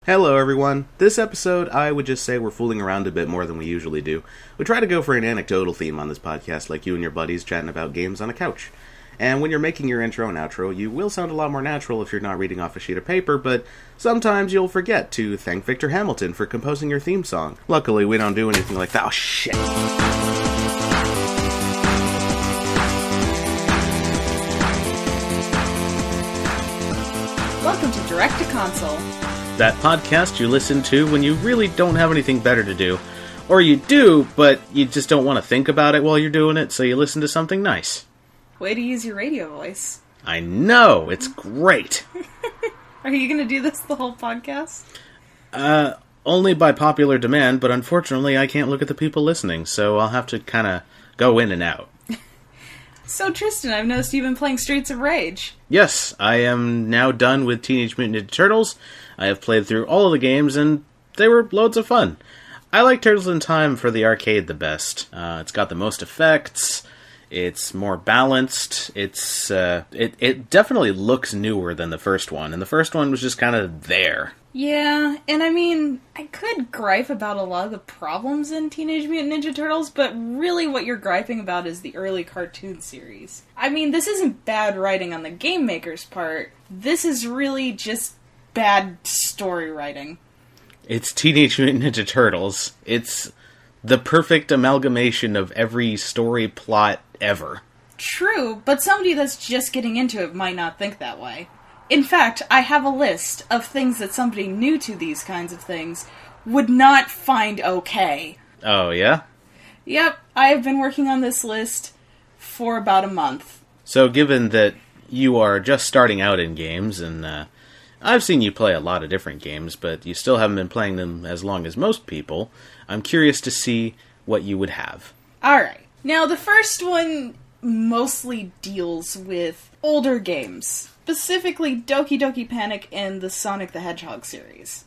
Hello everyone. This episode, I would just say we're fooling around a bit more than we usually do. We try to go for an anecdotal theme on this podcast, like you and your buddies chatting about games on a couch. And when you're making your intro and outro, you will sound a lot more natural if you're not reading off a sheet of paper, but sometimes you'll forget to thank Victor Hamilton for composing your theme song. Luckily, we don't do anything like that. Oh, shit. Welcome to Direct to Console. That podcast you listen to when you really don't have anything better to do. Or you do, but you just don't want to think about it while you're doing it, so you listen to something nice. Way to use your radio voice. I know, it's great. Are you going to do this the whole podcast? Only by popular demand, but unfortunately I can't look at the people listening, so I'll have to kind of go in and out. So Tristan, I've noticed you've been playing Streets of Rage. Yes, I am now done with Teenage Mutant Ninja Turtles. I have played through all of the games, and they were loads of fun. I like Turtles in Time for the arcade the best. It's got the most effects, it's more balanced, it definitely looks newer than the first one, and the first one was just kind of there. Yeah, and I mean, I could gripe about a lot of the problems in Teenage Mutant Ninja Turtles, but really what you're griping about is the early cartoon series. I mean, this isn't bad writing on the game maker's part, this is really just bad story writing. It's Teenage Mutant Ninja Turtles. It's the perfect amalgamation of every story plot ever. True, but somebody that's just getting into it might not think that way. In fact, I have a list of things that somebody new to these kinds of things would not find okay. Oh, yeah? Yep, I have been working on this list for about a month. So given that you are just starting out in games, and I've seen you play a lot of different games, but you still haven't been playing them as long as most people, I'm curious to see what you would have. Alright, now the first one mostly deals with older games. Specifically, Doki Doki Panic and the Sonic the Hedgehog series.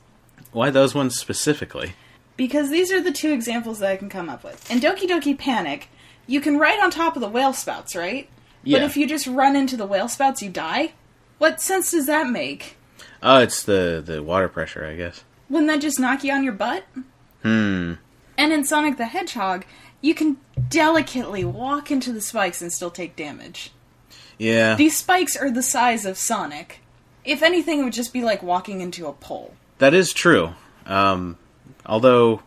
Why those ones specifically? Because these are the two examples that I can come up with. In Doki Doki Panic, you can ride on top of the whale spouts, right? Yeah. But if you just run into the whale spouts, you die? What sense does that make? Oh, it's the water pressure, I guess. Wouldn't that just knock you on your butt? And in Sonic the Hedgehog, you can delicately walk into the spikes and still take damage. Yeah. These spikes are the size of Sonic. If anything, it would just be like walking into a pole. That is true. Although,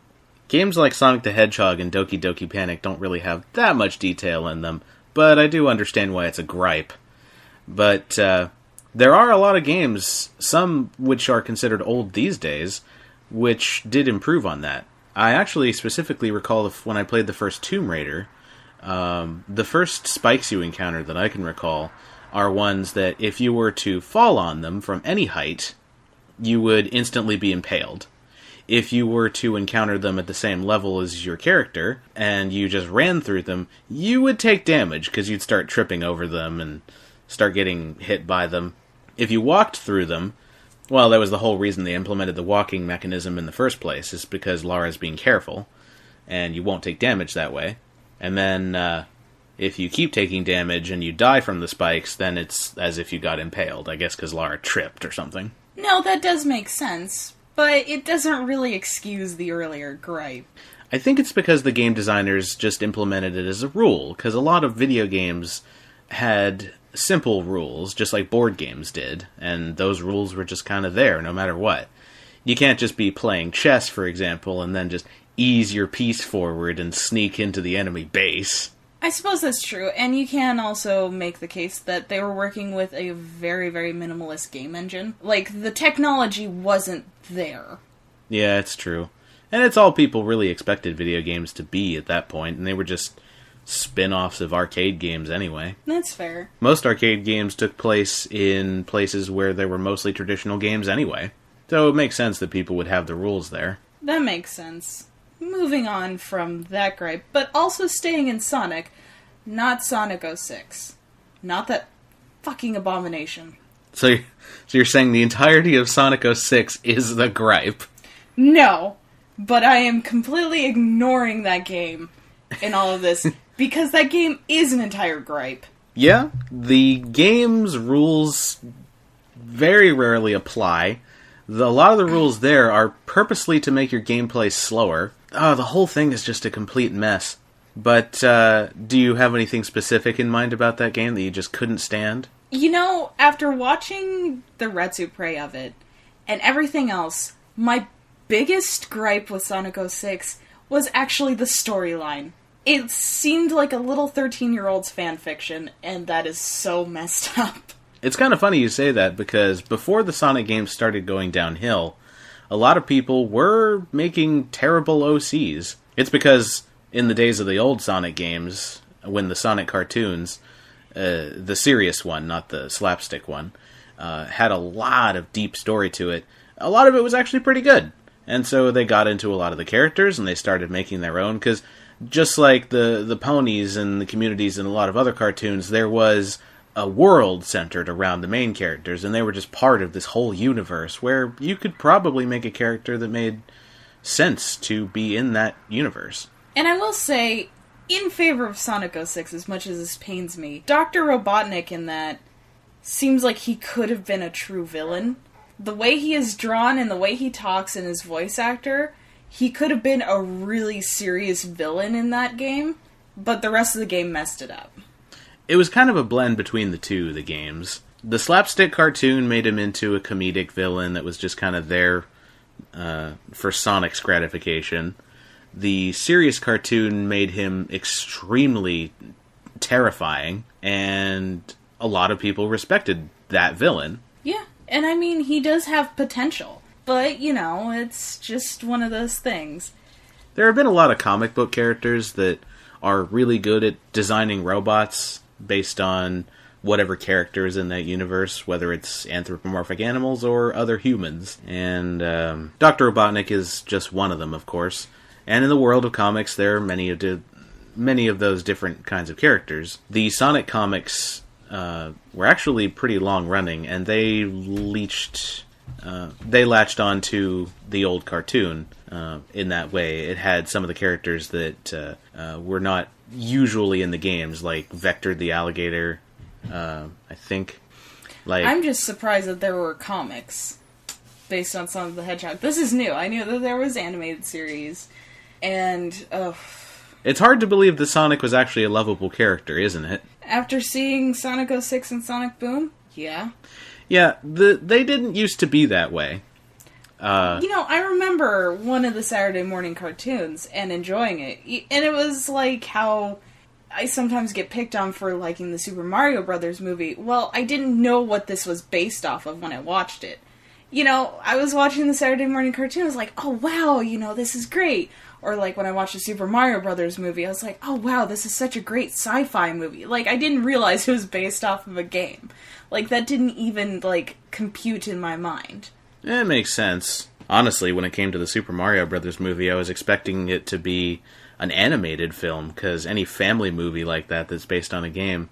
games like Sonic the Hedgehog and Doki Doki Panic don't really have that much detail in them, but I do understand why it's a gripe. But there are a lot of games, some which are considered old these days, which did improve on that. I actually specifically recall when I played the first Tomb Raider, the first spikes you encounter that I can recall are ones that if you were to fall on them from any height, you would instantly be impaled. If you were to encounter them at the same level as your character, and you just ran through them, you would take damage, because you'd start tripping over them and start getting hit by them. If you walked through them, well, that was the whole reason they implemented the walking mechanism in the first place, is because Lara's being careful, and you won't take damage that way. And then, if you keep taking damage and you die from the spikes, then it's as if you got impaled, I guess because Lara tripped or something. No, that does make sense, but it doesn't really excuse the earlier gripe. I think it's because the game designers just implemented it as a rule, because a lot of video games had simple rules, just like board games did, and those rules were just kind of there, no matter what. You can't just be playing chess, for example, and then just ease your piece forward and sneak into the enemy base. I suppose that's true, and you can also make the case that they were working with a very, very minimalist game engine. Like, the technology wasn't there. Yeah, it's true. And it's all people really expected video games to be at that point, and they were just spin-offs of arcade games anyway. That's fair. Most arcade games took place in places where there were mostly traditional games anyway. So it makes sense that people would have the rules there. That makes sense. Moving on from that gripe, but also staying in Sonic, not Sonic 06. Not that fucking abomination. So you're saying the entirety of Sonic 06 is the gripe? No, but I am completely ignoring that game in all of this, because that game is an entire gripe. Yeah, the game's rules very rarely apply. A lot of the rules there are purposely to make your gameplay slower. Oh, the whole thing is just a complete mess. But do you have anything specific in mind about that game that you just couldn't stand? You know, after watching the Retsuprey of it, and everything else, my biggest gripe with Sonic 06 was actually the storyline. It seemed like a little 13-year-old's fanfiction, and that is so messed up. It's kind of funny you say that, because before the Sonic games started going downhill, a lot of people were making terrible OCs. It's because in the days of the old Sonic games, when the Sonic cartoons, the serious one, not the slapstick one, had a lot of deep story to it, a lot of it was actually pretty good. And so they got into a lot of the characters, and they started making their own, because just like the ponies and the communities and a lot of other cartoons, there was a world centered around the main characters, and they were just part of this whole universe, where you could probably make a character that made sense to be in that universe. And I will say, in favor of Sonic 06, as much as this pains me, Dr. Robotnik in that seems like he could have been a true villain. The way he is drawn and the way he talks and his voice actor, he could have been a really serious villain in that game, but the rest of the game messed it up. It was kind of a blend between the games. The slapstick cartoon made him into a comedic villain that was just kind of there for Sonic's gratification. The serious cartoon made him extremely terrifying, and a lot of people respected that villain. Yeah, and I mean, he does have potential. But, you know, it's just one of those things. There have been a lot of comic book characters that are really good at designing robots based on whatever character is in that universe, whether it's anthropomorphic animals or other humans. And Dr. Robotnik is just one of them, of course. And in the world of comics, there are many of those different kinds of characters. The Sonic comics were actually pretty long-running, and they latched on to the old cartoon in that way. It had some of the characters that were not usually in the games, like Vector the alligator, I think. I'm just surprised that there were comics based on Sonic the Hedgehog. This is new. I knew that there was animated series, and it's hard to believe that Sonic was actually a lovable character, isn't it? After seeing Sonic 06 and Sonic Boom, yeah. Yeah, they didn't used to be that way. You know, I remember one of the Saturday morning cartoons and enjoying it. And it was like how I sometimes get picked on for liking the Super Mario Brothers movie. Well, I didn't know what this was based off of when I watched it. You know, I was watching the Saturday morning cartoon, I was like, oh wow, you know, this is great. Or like when I watched the Super Mario Brothers movie, I was like, oh wow, this is such a great sci-fi movie. Like, I didn't realize it was based off of a game. Like, that didn't even, like, compute in my mind. It makes sense. Honestly, when it came to the Super Mario Brothers movie, I was expecting it to be an animated film, because any family movie like that that's based on a game,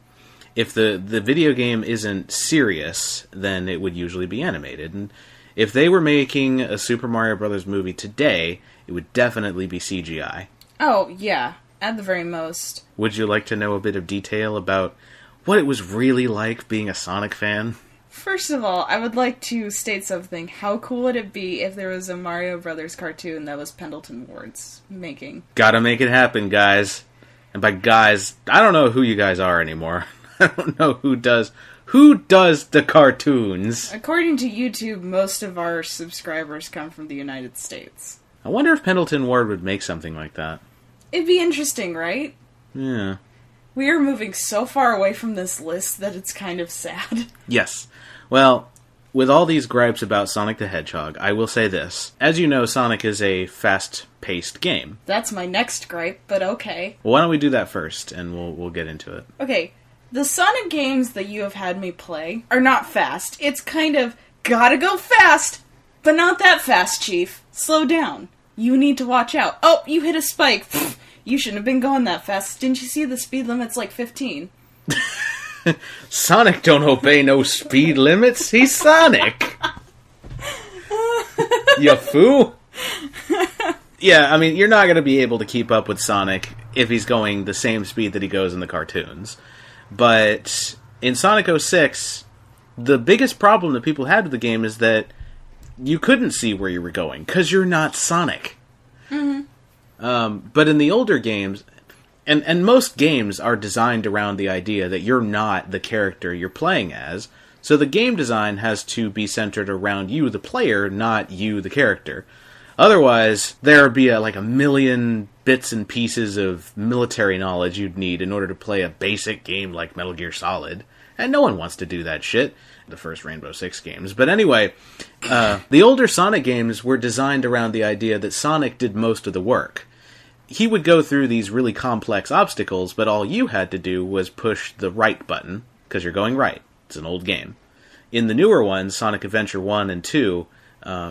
if the video game isn't serious, then it would usually be animated. And if they were making a Super Mario Brothers movie today, it would definitely be CGI. Oh, yeah. At the very most. Would you like to know a bit of detail about what it was really like being a Sonic fan? First of all, I would like to state something. How cool would it be if there was a Mario Brothers cartoon that was Pendleton Ward's making? Gotta make it happen, guys. And by guys, I don't know who you guys are anymore. I don't know who does the cartoons. According to YouTube, most of our subscribers come from the United States. I wonder if Pendleton Ward would make something like that. It'd be interesting, right? Yeah. We are moving so far away from this list that it's kind of sad. Yes. Well, with all these gripes about Sonic the Hedgehog, I will say this. As you know, Sonic is a fast-paced game. That's my next gripe, but okay. Well, why don't we do that first, and we'll get into it. Okay, the Sonic games that you have had me play are not fast. It's kind of, gotta go fast, but not that fast, Chief. Slow down. You need to watch out. Oh, you hit a spike. You shouldn't have been going that fast. Didn't you see the speed limit's like 15? Sonic don't obey no speed limits. He's Sonic. You fool. Yeah, I mean, you're not going to be able to keep up with Sonic if he's going the same speed that he goes in the cartoons. But in Sonic 06, the biggest problem that people had with the game is that you couldn't see where you were going, because you're not Sonic. But in the older games, and most games are designed around the idea that you're not the character you're playing as, so the game design has to be centered around you, the player, not you, the character. Otherwise, there would be a million bits and pieces of military knowledge you'd need in order to play a basic game like Metal Gear Solid. And no one wants to do that shit. The first Rainbow Six games. But anyway, the older Sonic games were designed around the idea that Sonic did most of the work. He would go through these really complex obstacles, but all you had to do was push the right button, because you're going right. It's an old game. In the newer ones, Sonic Adventure 1 and 2,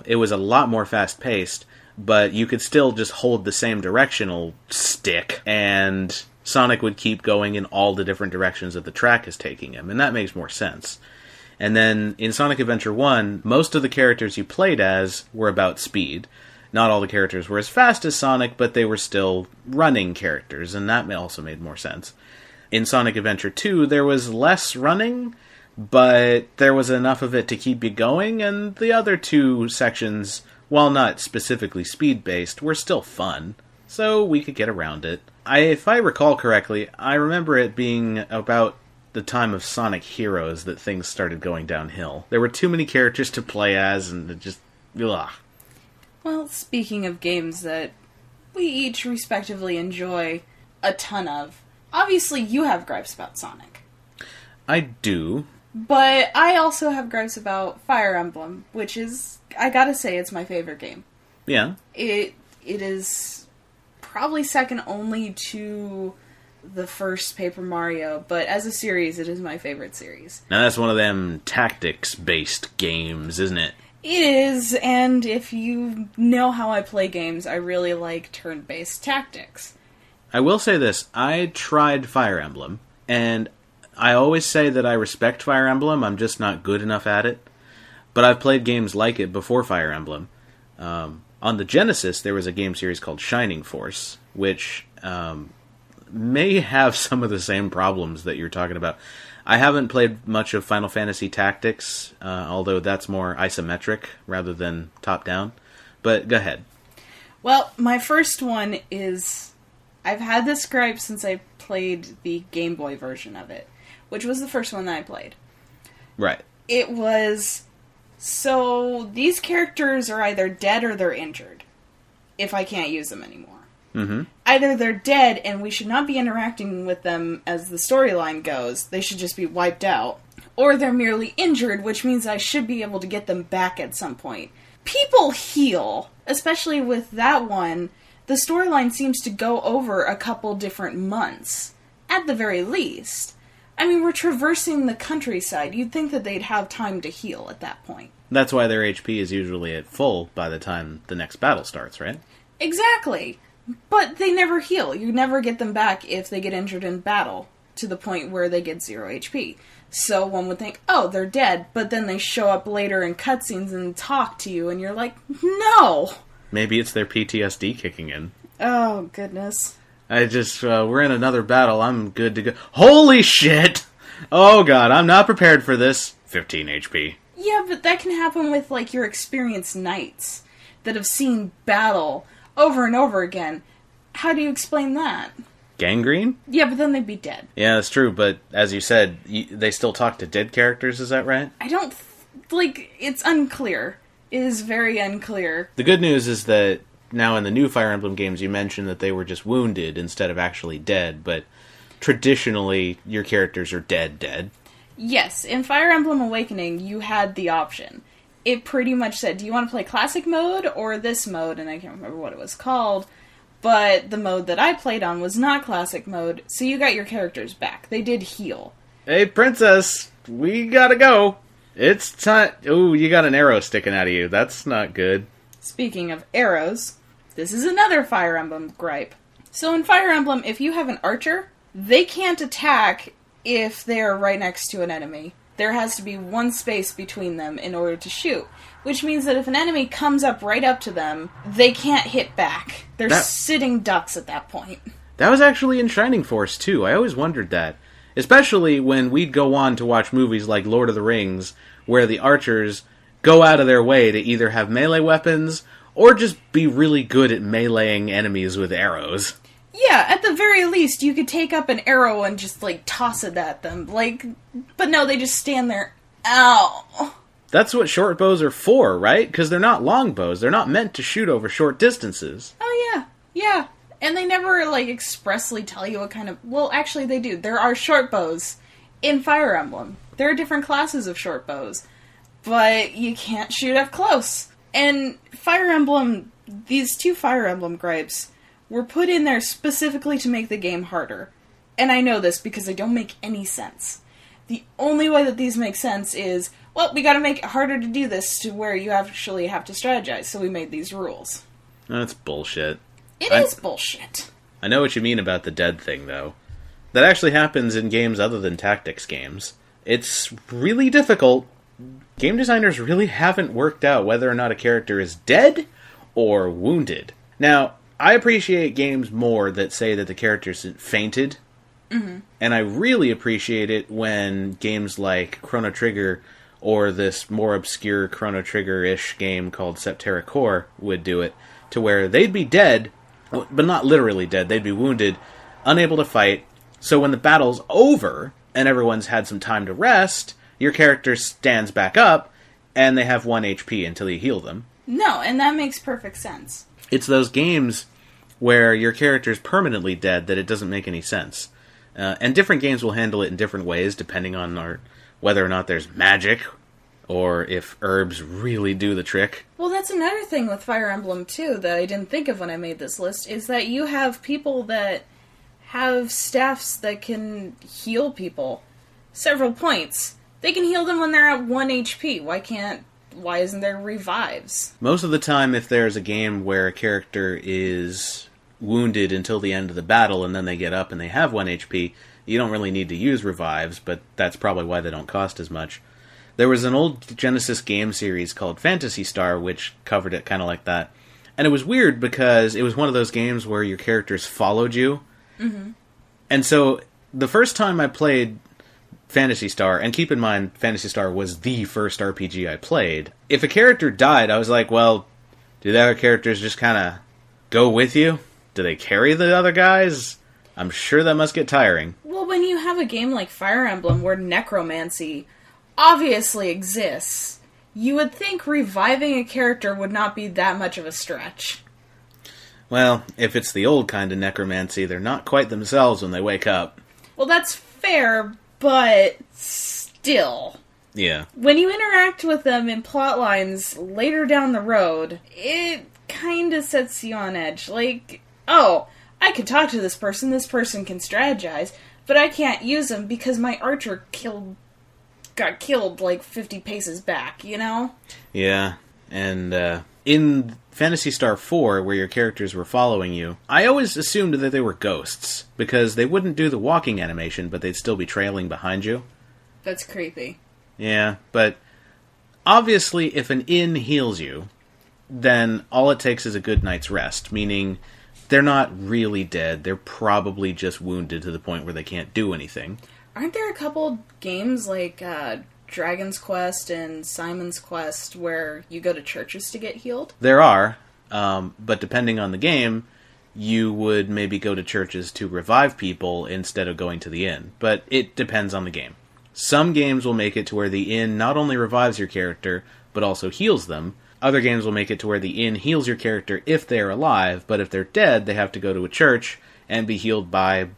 it was a lot more fast-paced, but you could still just hold the same directional stick, and Sonic would keep going in all the different directions that the track is taking him, and that makes more sense. And then, in Sonic Adventure 1, most of the characters you played as were about speed. Not all the characters were as fast as Sonic, but they were still running characters, and that also made more sense. In Sonic Adventure 2, there was less running, but there was enough of it to keep you going, and the other two sections, while not specifically speed-based, were still fun, so we could get around it. If I recall correctly, I remember it being about the time of Sonic Heroes that things started going downhill. There were too many characters to play as, and it just... ugh. Well, speaking of games that we each respectively enjoy a ton of, obviously you have gripes about Sonic. I do. But I also have gripes about Fire Emblem, which is, I gotta say, it's my favorite game. Yeah. It is probably second only to the first Paper Mario, but as a series, it is my favorite series. Now that's one of them tactics-based games, isn't it? It is, and if you know how I play games, I really like turn-based tactics. I will say this, I tried Fire Emblem, and I always say that I respect Fire Emblem, I'm just not good enough at it. But I've played games like it before Fire Emblem. On the Genesis, there was a game series called Shining Force, which may have some of the same problems that you're talking about. I haven't played much of Final Fantasy Tactics, although that's more isometric rather than top-down. But go ahead. Well, my first one is... I've had this gripe since I played the Game Boy version of it, which was the first one that I played. Right. It was... So, these characters are either dead or they're injured, if I can't use them anymore. Mm-hmm. Either they're dead and we should not be interacting with them as the storyline goes, they should just be wiped out, or they're merely injured, which means I should be able to get them back at some point. People heal, especially with that one. The storyline seems to go over a couple different months, at the very least. I mean, we're traversing the countryside. You'd think that they'd have time to heal at that point. That's why their HP is usually at full by the time the next battle starts, right? Exactly. But they never heal. You never get them back if they get injured in battle, to the point where they get 0 HP. So one would think, oh, they're dead, but then they show up later in cutscenes and talk to you, and you're like, no! Maybe it's their PTSD kicking in. Oh, goodness. We're in another battle, I'm good to go. Holy shit! Oh god, I'm not prepared for this. 15 HP. Yeah, but that can happen with, like, your experienced knights that have seen battle over and over again. How do you explain that? Gangrene? Yeah, but then they'd be dead. Yeah, that's true, but as you said, they still talk to dead characters, is that right? I don't... it's unclear. It is very unclear. The good news is that now in the new Fire Emblem games, you mentioned that they were just wounded instead of actually dead, but traditionally, your characters are dead. Yes, in Fire Emblem Awakening, you had the option. It pretty much said, do you want to play classic mode or this mode? And I can't remember what it was called, but the mode that I played on was not classic mode, so you got your characters back. They did heal. Hey, princess, we gotta go. It's time. Ooh, you got an arrow sticking out of you. That's not good. Speaking of arrows, this is another Fire Emblem gripe. So in Fire Emblem, if you have an archer, they can't attack if they are right next to an enemy. There has to be one space between them in order to shoot. Which means that if an enemy comes up right up to them, they can't hit back. They're sitting ducks at that point. That was actually in Shining Force, too. I always wondered that. Especially when we'd go on to watch movies like Lord of the Rings, where the archers go out of their way to either have melee weapons or just be really good at meleeing enemies with arrows. Yeah, at the very least, you could take up an arrow and just, like, toss it at them. Like, but no, they just stand there. Ow. That's what short bows are for, right? Because they're not long bows. They're not meant to shoot over short distances. Oh, yeah. Yeah. And they never, like, expressly tell you what kind of... Well, actually, they do. There are short bows in Fire Emblem. There are different classes of short bows. But you can't shoot up close. And Fire Emblem... These two Fire Emblem gripes were put in there specifically to make the game harder. And I know this because they don't make any sense. The only way that these make sense is, well, we gotta make it harder to do this to where you actually have to strategize, so we made these rules. That's bullshit. It is bullshit. I know what you mean about the dead thing, though. That actually happens in games other than tactics games. It's really difficult. Game designers really haven't worked out whether or not a character is dead or wounded. Now, I appreciate games more that say that the character's fainted. Mm-hmm. And I really appreciate it when games like Chrono Trigger or this more obscure Chrono Trigger-ish game called Septerra Core would do it, to where they'd be dead, but not literally dead, they'd be wounded, unable to fight, so when the battle's over and everyone's had some time to rest, your character stands back up, and they have 1 HP until you heal them. No, and that makes perfect sense. It's those games where your character's permanently dead that it doesn't make any sense. And different games will handle it in different ways, depending on whether or not there's magic, or if herbs really do the trick. Well, that's another thing with Fire Emblem, too, that I didn't think of when I made this list, is that you have people that have staffs that can heal people several points. They can heal them when they're at 1 HP. Why isn't there revives? Most of the time, if there's a game where a character is wounded until the end of the battle and then they get up and they have 1 HP, you don't really need to use revives, but that's probably why they don't cost as much. There was an old Genesis game series called Phantasy Star, which covered it kind of like that. And it was weird because it was one of those games where your characters followed you. Mm-hmm. And so the first time I played Phantasy Star, and keep in mind, Phantasy Star was the first RPG I played, if a character died, I was like, well, do the other characters just kind of go with you? Do they carry the other guys? I'm sure that must get tiring. Well, when you have a game like Fire Emblem where necromancy obviously exists, you would think reviving a character would not be that much of a stretch. Well, if it's the old kind of necromancy, they're not quite themselves when they wake up. Well, that's fair, but still. Yeah. When you interact with them in plot lines later down the road, it kind of sets you on edge. Like, oh, I can talk to this person can strategize, but I can't use them because my archer got killed like 50 paces back, you know? Yeah, and in Phantasy Star 4, where your characters were following you, I always assumed that they were ghosts, because they wouldn't do the walking animation, but they'd still be trailing behind you. That's creepy. Yeah, but obviously if an inn heals you, then all it takes is a good night's rest, meaning they're not really dead, they're probably just wounded to the point where they can't do anything. Aren't there a couple games like Dragon's Quest and Simon's Quest where you go to churches to get healed? There are, but depending on the game, you would maybe go to churches to revive people instead of going to the inn. But it depends on the game. Some games will make it to where the inn not only revives your character, but also heals them. Other games will make it to where the inn heals your character if they are alive, but if they're dead, they have to go to a church and be healed by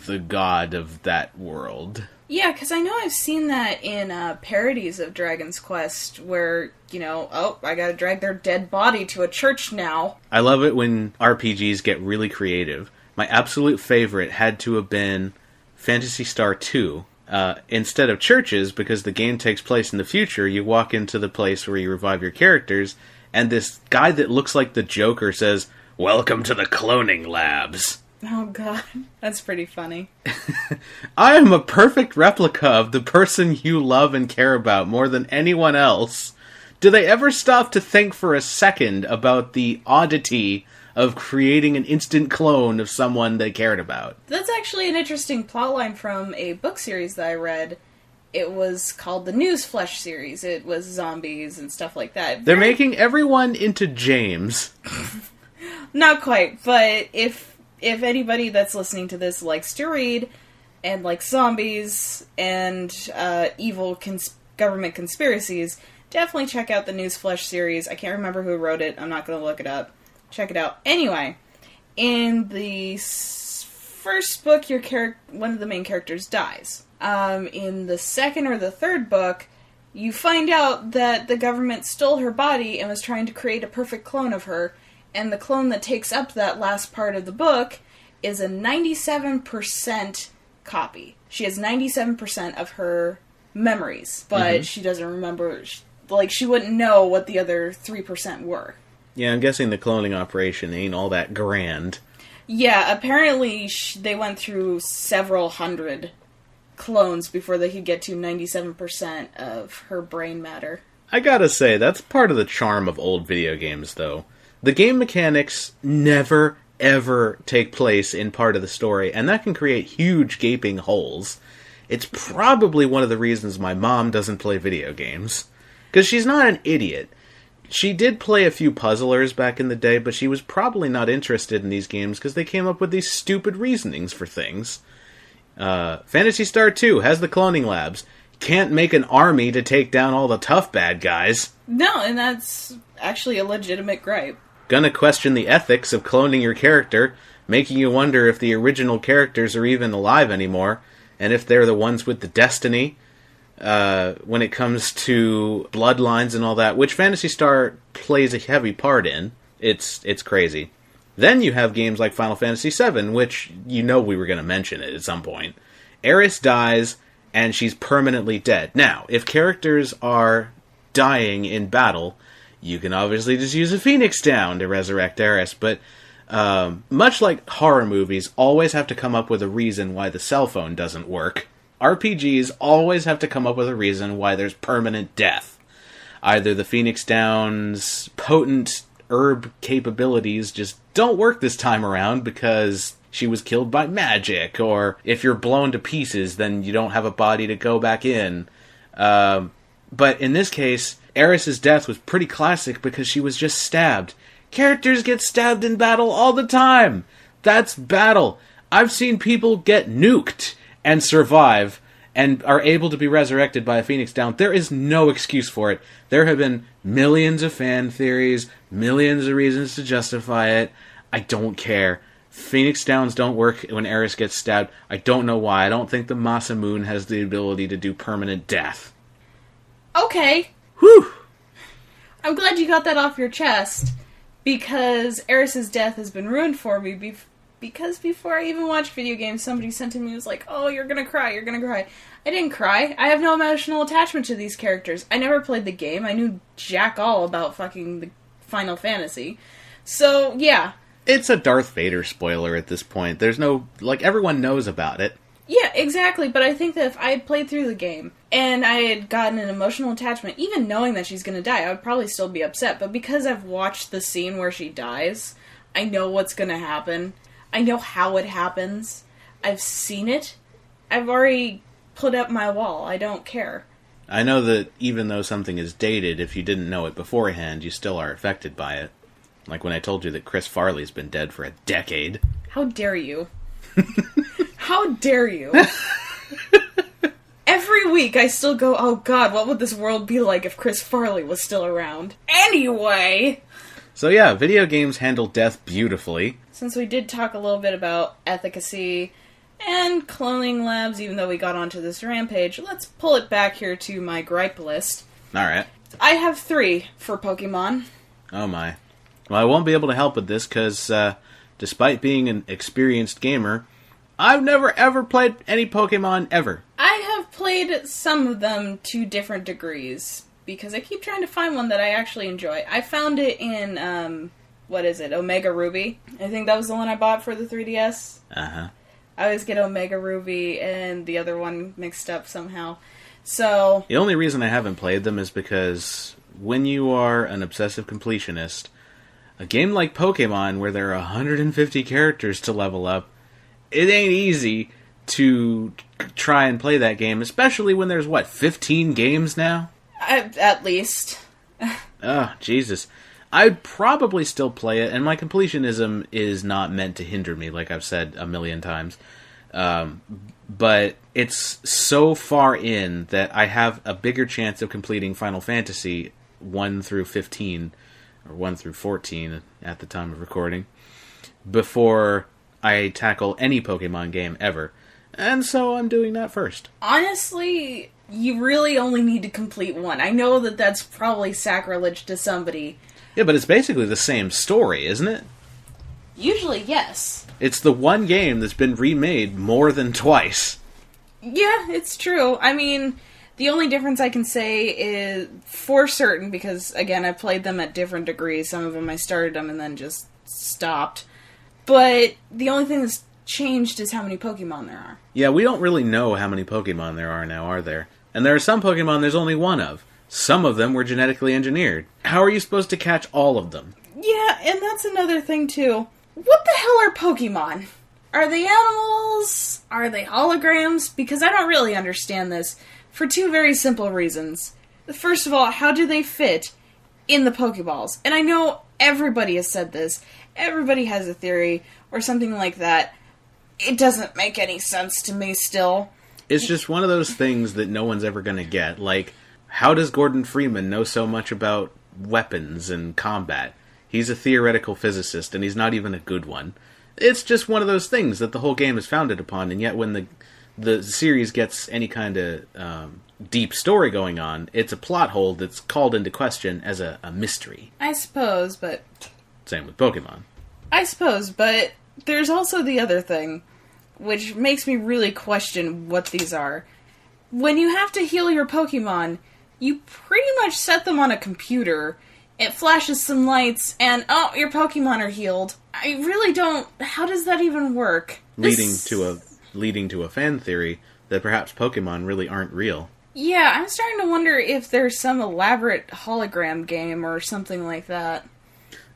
the god of that world. Yeah, because I know I've seen that in parodies of Dragon's Quest where, you know, oh, I gotta drag their dead body to a church now. I love it when RPGs get really creative. My absolute favorite had to have been Phantasy Star 2. Instead of churches, because the game takes place in the future, you walk into the place where you revive your characters, and this guy that looks like the Joker says, "Welcome to the cloning labs." Oh god, that's pretty funny. I am a perfect replica of the person you love and care about more than anyone else. Do they ever stop to think for a second about the oddity of creating an instant clone of someone they cared about? That's actually an interesting plotline from a book series that I read, it was called the Newsflesh series. It was zombies and stuff like that. They're making everyone into James. Not quite, but if anybody that's listening to this likes to read and likes zombies and evil government conspiracies, definitely check out the Newsflesh series. I can't remember who wrote it. I'm not going to look it up. Check it out. Anyway, in the first book, one of the main characters dies. In the second or the third book, you find out that the government stole her body and was trying to create a perfect clone of her, and the clone that takes up that last part of the book is a 97% copy. She has 97% of her memories, but she doesn't remember, she wouldn't know what the other 3% were. Yeah, I'm guessing the cloning operation ain't all that grand. Yeah, apparently they went through several hundred clones before they could get to 97% of her brain matter. I gotta say, that's part of the charm of old video games, though. The game mechanics never, ever take place in part of the story, and that can create huge gaping holes. It's probably one of the reasons my mom doesn't play video games. Because she's not an idiot. She did play a few puzzlers back in the day, but she was probably not interested in these games because they came up with these stupid reasonings for things. Phantasy Star 2 has the cloning labs. Can't make an army to take down all the tough bad guys. No, and that's actually a legitimate gripe. Gonna question the ethics of cloning your character, making you wonder if the original characters are even alive anymore, and if they're the ones with the destiny. When it comes to bloodlines and all that, which Phantasy Star plays a heavy part in. It's crazy. Then you have games like Final Fantasy VII, which you know we were going to mention it at some point. Aeris dies, and she's permanently dead. Now, if characters are dying in battle, you can obviously just use a Phoenix Down to resurrect Aeris, but much like horror movies always have to come up with a reason why the cell phone doesn't work, RPGs always have to come up with a reason why there's permanent death. Either the Phoenix Down's potent herb capabilities just don't work this time around because she was killed by magic, or if you're blown to pieces, then you don't have a body to go back in. But in this case, Aeris' death was pretty classic because she was just stabbed. Characters get stabbed in battle all the time. That's battle. I've seen people get nuked and survive, and are able to be resurrected by a Phoenix Down. There is no excuse for it. There have been millions of fan theories, millions of reasons to justify it. I don't care. Phoenix Downs don't work when Aeris gets stabbed. I don't know why. I don't think the Masamune has the ability to do permanent death. Okay. Whew! I'm glad you got that off your chest, because Aeris' death has been ruined for me because before I even watched video games, somebody sent to me and was like, oh, you're gonna cry. I didn't cry. I have no emotional attachment to these characters. I never played the game. I knew jack all about fucking the Final Fantasy. So, yeah. It's a Darth Vader spoiler at this point. There's no... everyone knows about it. Yeah, exactly, but I think that if I had played through the game, and I had gotten an emotional attachment, even knowing that she's gonna die, I would probably still be upset, but because I've watched the scene where she dies, I know what's gonna happen. I know how it happens. I've seen it. I've already put up my wall. I don't care. I know that even though something is dated, if you didn't know it beforehand, you still are affected by it. Like when I told you that Chris Farley's been dead for a decade. How dare you? How dare you? Every week I still go, oh god, what would this world be like if Chris Farley was still around? Anyway! So yeah, video games handle death beautifully. Since we did talk a little bit about efficacy and cloning labs, even though we got onto this rampage, let's pull it back here to my gripe list. Alright. I have 3 for Pokemon. Oh my. Well, I won't be able to help with this because, despite being an experienced gamer, I've never ever played any Pokemon ever. I have played some of them to different degrees, because I keep trying to find one that I actually enjoy. I found it in, Omega Ruby. I think that was the one I bought for the 3DS. Uh-huh. I always get Omega Ruby and the other one mixed up somehow. So... The only reason I haven't played them is because when you are an obsessive completionist, a game like Pokemon, where there are 150 characters to level up, it ain't easy, to try and play that game, especially when there's, 15 games now? At least. Oh, Jesus. I'd probably still play it, and my completionism is not meant to hinder me, like I've said a million times. But it's so far in that I have a bigger chance of completing Final Fantasy 1 through 15, or 1 through 14 at the time of recording, before I tackle any Pokemon game ever. And so I'm doing that first. Honestly, you really only need to complete one. I know that that's probably sacrilege to somebody. Yeah, but it's basically the same story, isn't it? Usually, yes. It's the one game that's been remade more than twice. Yeah, it's true. I mean, the only difference I can say is, for certain, because, again, I played them at different degrees. Some of them I started them and then just stopped. But the only thing that's changed is how many Pokemon there are. Yeah, we don't really know how many Pokemon there are now, are there? And there are some Pokemon there's only one of. Some of them were genetically engineered. How are you supposed to catch all of them? Yeah, and that's another thing, too. What the hell are Pokemon? Are they animals? Are they holograms? Because I don't really understand this, for two very simple reasons. First of all, how do they fit in the Pokeballs? And I know everybody has said this. Everybody has a theory, or something like that. It doesn't make any sense to me still. It's just one of those things that no one's ever going to get. Like, how does Gordon Freeman know so much about weapons and combat? He's a theoretical physicist, and he's not even a good one. It's just one of those things that the whole game is founded upon, and yet when the series gets any kind of deep story going on, it's a plot hole that's called into question as a mystery. I suppose, but... Same with Pokemon. I suppose, but there's also the other thing, which makes me really question what these are. When you have to heal your Pokemon, you pretty much set them on a computer. It flashes some lights, and oh, your Pokemon are healed. I really don't... How does that even work? Leading to a fan theory that perhaps Pokemon really aren't real. Yeah, I'm starting to wonder if there's some elaborate hologram game or something like that.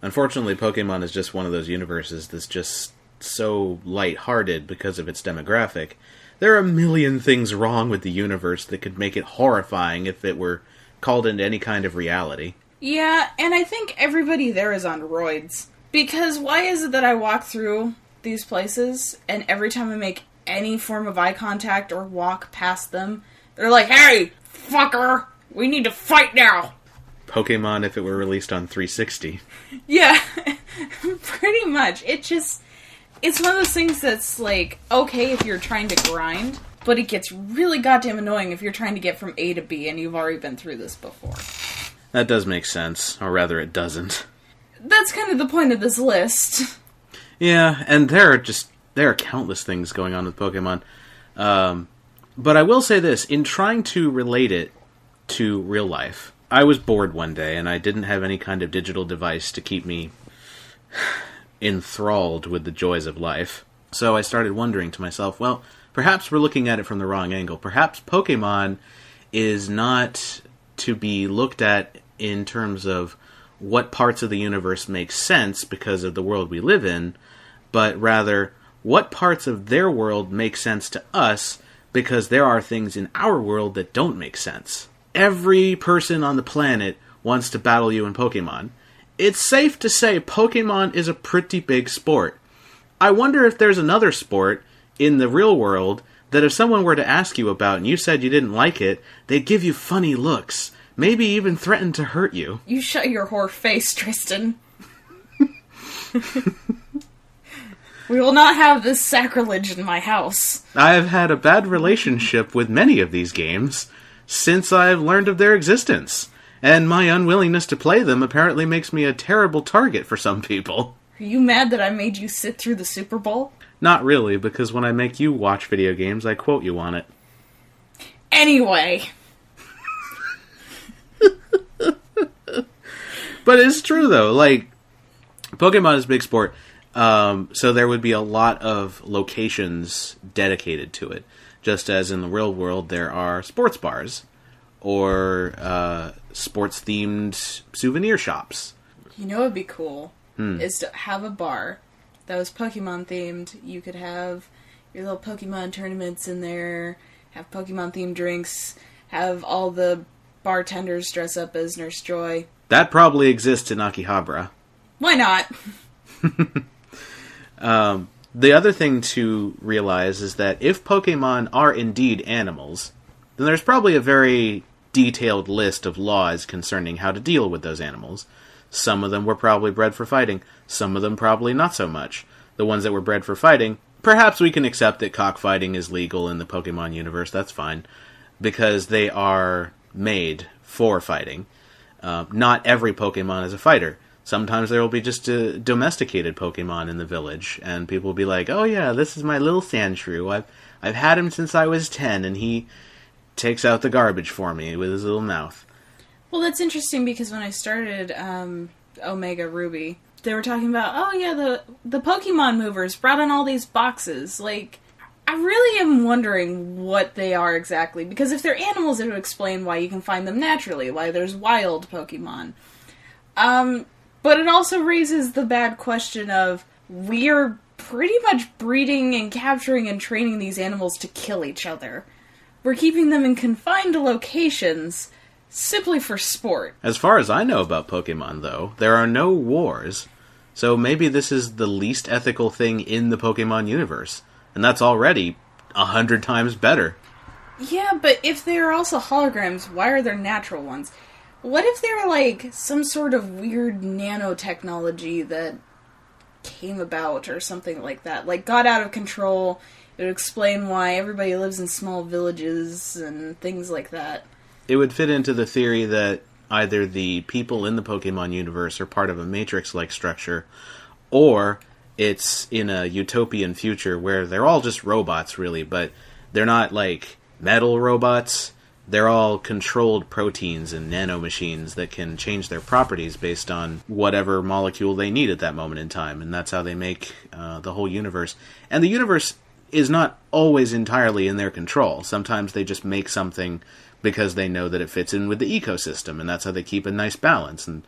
Unfortunately, Pokemon is just one of those universes that's just so lighthearted because of its demographic. There are a million things wrong with the universe that could make it horrifying if it were called into any kind of reality. Yeah, and I think everybody there is on roids. Because why is it that I walk through these places, and every time I make any form of eye contact or walk past them, they're like, "Hey, fucker, we need to fight now!" Pokemon if it were released on 360. Yeah, pretty much. It's one of those things that's like, okay if you're trying to grind, but it gets really goddamn annoying if you're trying to get from A to B and you've already been through this before. That does make sense, or rather it doesn't. That's kind of the point of this list. Yeah, and there are countless things going on with Pokemon. But I will say this, in trying to relate it to real life, I was bored one day, and I didn't have any kind of digital device to keep me enthralled with the joys of life. So I started wondering to myself, well, perhaps we're looking at it from the wrong angle. Perhaps Pokemon is not to be looked at in terms of what parts of the universe make sense because of the world we live in, but rather what parts of their world make sense to us because there are things in our world that don't make sense. Every person on the planet wants to battle you in Pokemon. It's safe to say Pokemon is a pretty big sport. I wonder if there's another sport in the real world that if someone were to ask you about and you said you didn't like it, they'd give you funny looks. Maybe even threaten to hurt you. You shut your whore face, Tristan. We will not have this sacrilege in my house. I have had a bad relationship with many of these games since I've learned of their existence, and my unwillingness to play them apparently makes me a terrible target for some people. Are you mad that I made you sit through the Super Bowl? Not really, because when I make you watch video games, I quote you on it. Anyway. But it's true, though. Like, Pokemon is a big sport, so there would be a lot of locations dedicated to it. Just as in the real world, there are sports bars or sports-themed souvenir shops. You know what would be cool? Is to have a bar that was Pokemon-themed. You could have your little Pokemon tournaments in there, have Pokemon-themed drinks, have all the bartenders dress up as Nurse Joy. That probably exists in Akihabara. Why not? The other thing to realize is that if Pokemon are indeed animals, then there's probably a very detailed list of laws concerning how to deal with those animals. Some of them were probably bred for fighting, some of them probably not so much. The ones that were bred for fighting, perhaps we can accept that cockfighting is legal in the Pokemon universe, that's fine, because they are made for fighting. Not every Pokemon is a fighter. Sometimes there will be just a domesticated Pokemon in the village, and people will be like, oh yeah, this is my little Sandshrew. I've had him since I was 10, and he takes out the garbage for me with his little mouth. Well, that's interesting because when I started Omega Ruby, they were talking about, oh yeah, the Pokemon movers brought in all these boxes. Like, I really am wondering what they are exactly, because if they're animals, it would explain why you can find them naturally, why there's wild Pokemon. But it also raises the bad question of, we are pretty much breeding and capturing and training these animals to kill each other. We're keeping them in confined locations simply for sport. As far as I know about Pokemon, though, there are no wars. So maybe this is the least ethical thing in the Pokemon universe. And that's already 100 times better. Yeah, but if they are also holograms, why are there natural ones? What if they're like some sort of weird nanotechnology that came about or something like that? Like, got out of control. It would explain why everybody lives in small villages and things like that. It would fit into the theory that either the people in the Pokemon universe are part of a Matrix-like structure, or it's in a utopian future where they're all just robots, really, but they're not, like, metal robots. They're all controlled proteins and nanomachines that can change their properties based on whatever molecule they need at that moment in time, and that's how they make the whole universe. And the universe is not always entirely in their control. Sometimes they just make something because they know that it fits in with the ecosystem, and that's how they keep a nice balance, and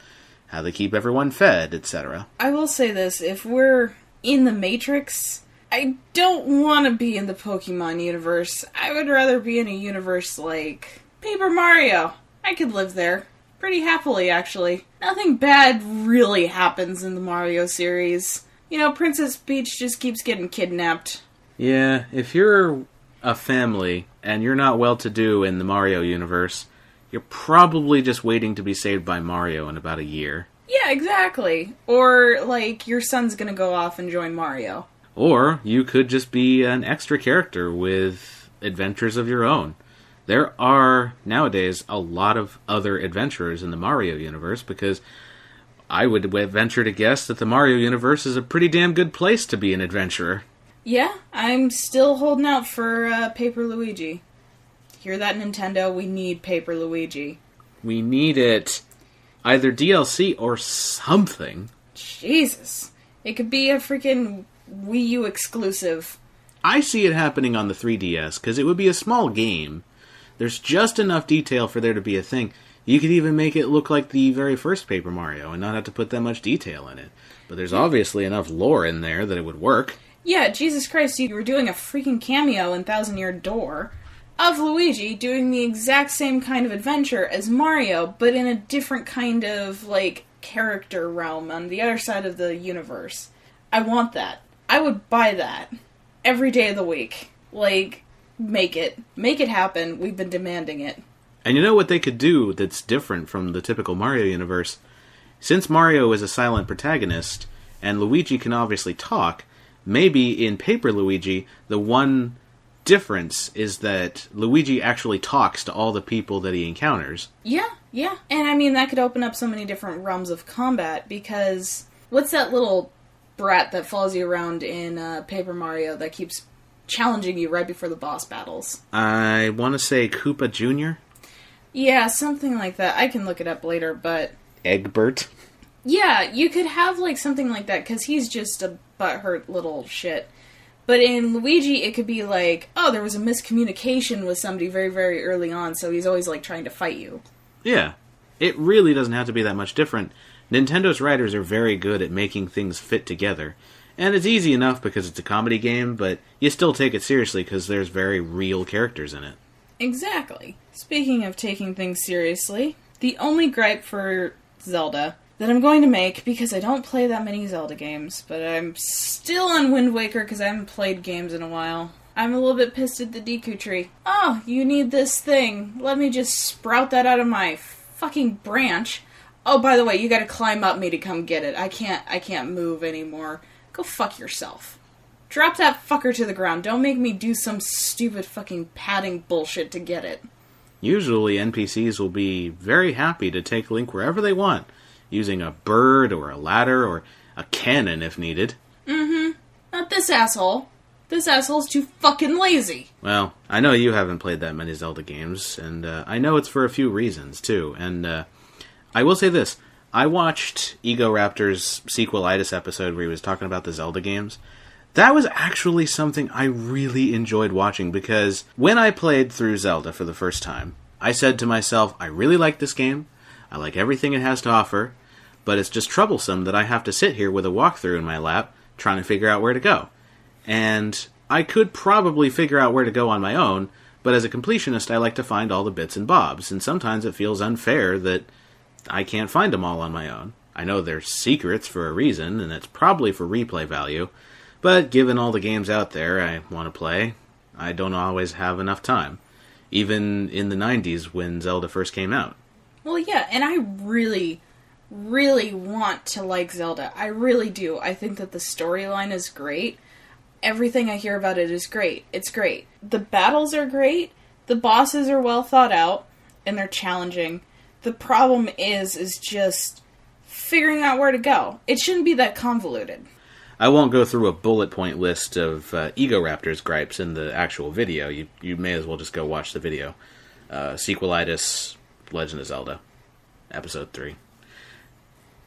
how they keep everyone fed, etc. I will say this, if we're in the Matrix, I don't want to be in the Pokemon universe. I would rather be in a universe like Paper Mario. I could live there. Pretty happily, actually. Nothing bad really happens in the Mario series. You know, Princess Peach just keeps getting kidnapped. Yeah, if you're a family and you're not well-to-do in the Mario universe, you're probably just waiting to be saved by Mario in about a year. Yeah, exactly. Or, like, your son's gonna go off and join Mario. Or you could just be an extra character with adventures of your own. There are, nowadays, a lot of other adventurers in the Mario universe, because I would venture to guess that the Mario universe is a pretty damn good place to be an adventurer. Yeah, I'm still holding out for Paper Luigi. Hear that, Nintendo? We need Paper Luigi. We need it. Either DLC or something. Jesus. It could be a freaking Wii U exclusive. I see it happening on the 3DS, because it would be a small game. There's just enough detail for there to be a thing. You could even make it look like the very first Paper Mario and not have to put that much detail in it. But there's obviously enough lore in there that it would work. Yeah, Jesus Christ, you were doing a freaking cameo in Thousand Year Door of Luigi doing the exact same kind of adventure as Mario, but in a different kind of, like, character realm on the other side of the universe. I want that. I would buy that every day of the week. Like, make it. Make it happen. We've been demanding it. And you know what they could do that's different from the typical Mario universe? Since Mario is a silent protagonist, and Luigi can obviously talk, maybe in Paper Luigi, the one difference is that Luigi actually talks to all the people that he encounters. Yeah. And I mean, that could open up so many different realms of combat, because what's that little brat that follows you around in Paper Mario that keeps challenging you right before the boss battles? I want to say Koopa Jr.? Yeah, something like that. I can look it up later, but... Egbert? Yeah, you could have, like, something like that, because he's just a butthurt little shit. But in Luigi, it could be like, oh, there was a miscommunication with somebody very, very early on, so he's always, like, trying to fight you. Yeah. It really doesn't have to be that much different. Nintendo's writers are very good at making things fit together. And it's easy enough because it's a comedy game, but you still take it seriously because there's very real characters in it. Exactly. Speaking of taking things seriously, the only gripe for Zelda that I'm going to make, because I don't play that many Zelda games, but I'm still on Wind Waker because I haven't played games in a while. I'm a little bit pissed at the Deku Tree. Oh, you need this thing. Let me just sprout that out of my fucking branch. Oh, by the way, you gotta climb up me to come get it. I can't move anymore. Go fuck yourself. Drop that fucker to the ground. Don't make me do some stupid fucking padding bullshit to get it. Usually NPCs will be very happy to take Link wherever they want, using a bird or a ladder or a cannon if needed. Mm-hmm. Not this asshole. This asshole's too fucking lazy. Well, I know you haven't played that many Zelda games, and I know it's for a few reasons, too. And I will say this. I watched Ego Raptor's Sequelitis episode where he was talking about the Zelda games. That was actually something I really enjoyed watching, because when I played through Zelda for the first time, I said to myself, I really like this game. I like everything it has to offer, but it's just troublesome that I have to sit here with a walkthrough in my lap trying to figure out where to go. And I could probably figure out where to go on my own, but as a completionist I like to find all the bits and bobs, and sometimes it feels unfair that I can't find them all on my own. I know they're secrets for a reason, and it's probably for replay value, but given all the games out there I want to play, I don't always have enough time. Even in the 90s when Zelda first came out. Well, yeah, and I really, really want to like Zelda. I really do. I think that the storyline is great. Everything I hear about it is great. It's great. The battles are great. The bosses are well thought out, and they're challenging. The problem is just figuring out where to go. It shouldn't be that convoluted. I won't go through a bullet point list of Ego Raptor's gripes in the actual video. You may as well just go watch the video. Sequelitis, Legend of Zelda, Episode 3.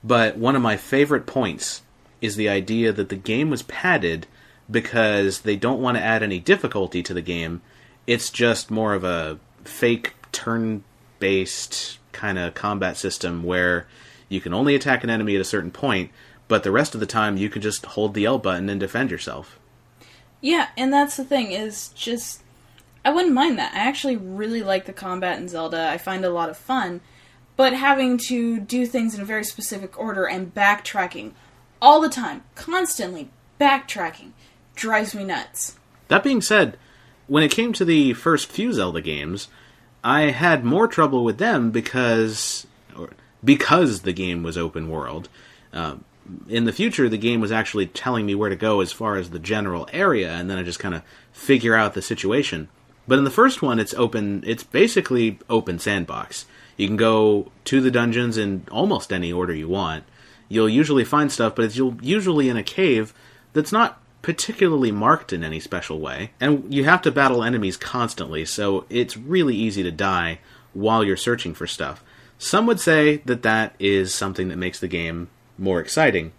But one of my favorite points is the idea that the game was padded because they don't want to add any difficulty to the game. It's just more of a fake turn-based kind of combat system where you can only attack an enemy at a certain point, but the rest of the time you can just hold the L button and defend yourself. Yeah, and that's the thing, is just... I wouldn't mind that. I actually really like the combat in Zelda. I find it a lot of fun. But having to do things in a very specific order and backtracking all the time, constantly backtracking, drives me nuts. That being said, when it came to the first few Zelda games, I had more trouble with them because the game was open world. In the future, the game was actually telling me where to go as far as the general area, and then I just kind of figure out the situation. But in the first one, it's basically open sandbox. You can go to the dungeons in almost any order you want. You'll usually find stuff, but it's usually in a cave that's not particularly marked in any special way. And you have to battle enemies constantly, so it's really easy to die while you're searching for stuff. Some would say that is something that makes the game more exciting.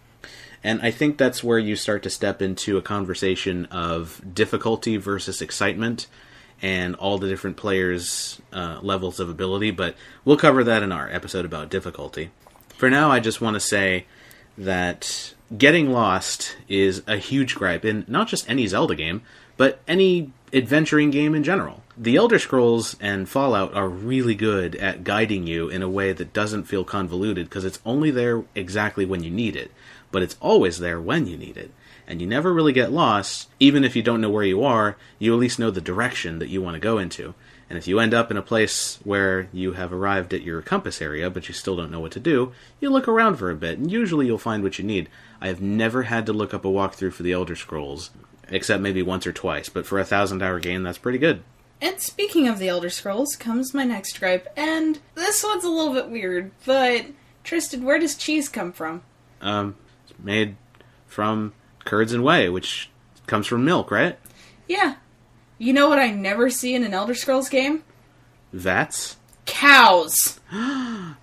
And I think that's where you start to step into a conversation of difficulty versus excitement and all the different players' levels of ability, but we'll cover that in our episode about difficulty. For now, I just want to say that getting lost is a huge gripe in not just any Zelda game, but any adventuring game in general. The Elder Scrolls and Fallout are really good at guiding you in a way that doesn't feel convoluted, because it's only there exactly when you need it, but it's always there when you need it. And you never really get lost. Even if you don't know where you are, you at least know the direction that you want to go into. And if you end up in a place where you have arrived at your compass area, but you still don't know what to do, you look around for a bit, and usually you'll find what you need. I have never had to look up a walkthrough for the Elder Scrolls, except maybe once or twice, but for a 1,000-hour game, that's pretty good. And speaking of the Elder Scrolls, comes my next gripe, and this one's a little bit weird, but Tristan, where does cheese come from? It's made from curds and whey, which comes from milk, right? Yeah. You know what I never see in an Elder Scrolls game? Vats? Cows!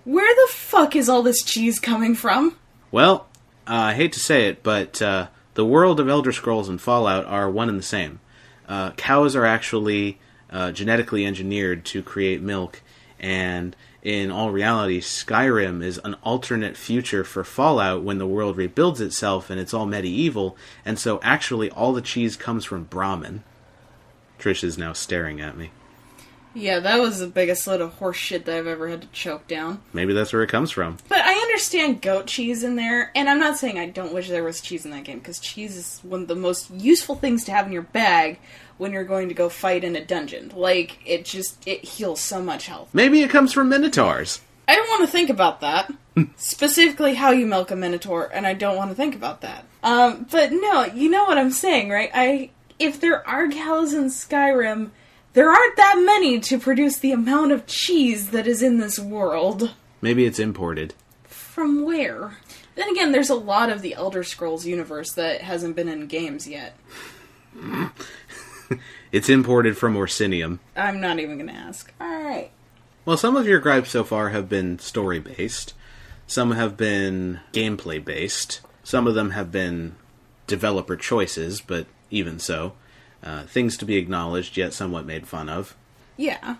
Where the fuck is all this cheese coming from? Well, I hate to say it, but the world of Elder Scrolls and Fallout are one and the same. Cows are actually genetically engineered to create milk, and in all reality, Skyrim is an alternate future for Fallout when the world rebuilds itself and it's all medieval, and so actually all the cheese comes from Brahmin. Trish is now staring at me. Yeah, that was the biggest load of horse shit that I've ever had to choke down. Maybe that's where it comes from. But I understand goat cheese in there, and I'm not saying I don't wish there was cheese in that game, because cheese is one of the most useful things to have in your bag when you're going to go fight in a dungeon. Like, it heals so much health. Maybe it comes from Minotaurs. I don't want to think about that. Specifically how you milk a Minotaur, and I don't want to think about that. But no, you know what I'm saying, right? If there are cows in Skyrim, there aren't that many to produce the amount of cheese that is in this world. Maybe it's imported. From where? Then again, there's a lot of the Elder Scrolls universe that hasn't been in games yet. It's imported from Orsinium. I'm not even going to ask. Alright. Well, some of your gripes so far have been story-based. Some have been gameplay-based. Some of them have been developer choices, but even so. Things to be acknowledged, yet somewhat made fun of. Yeah.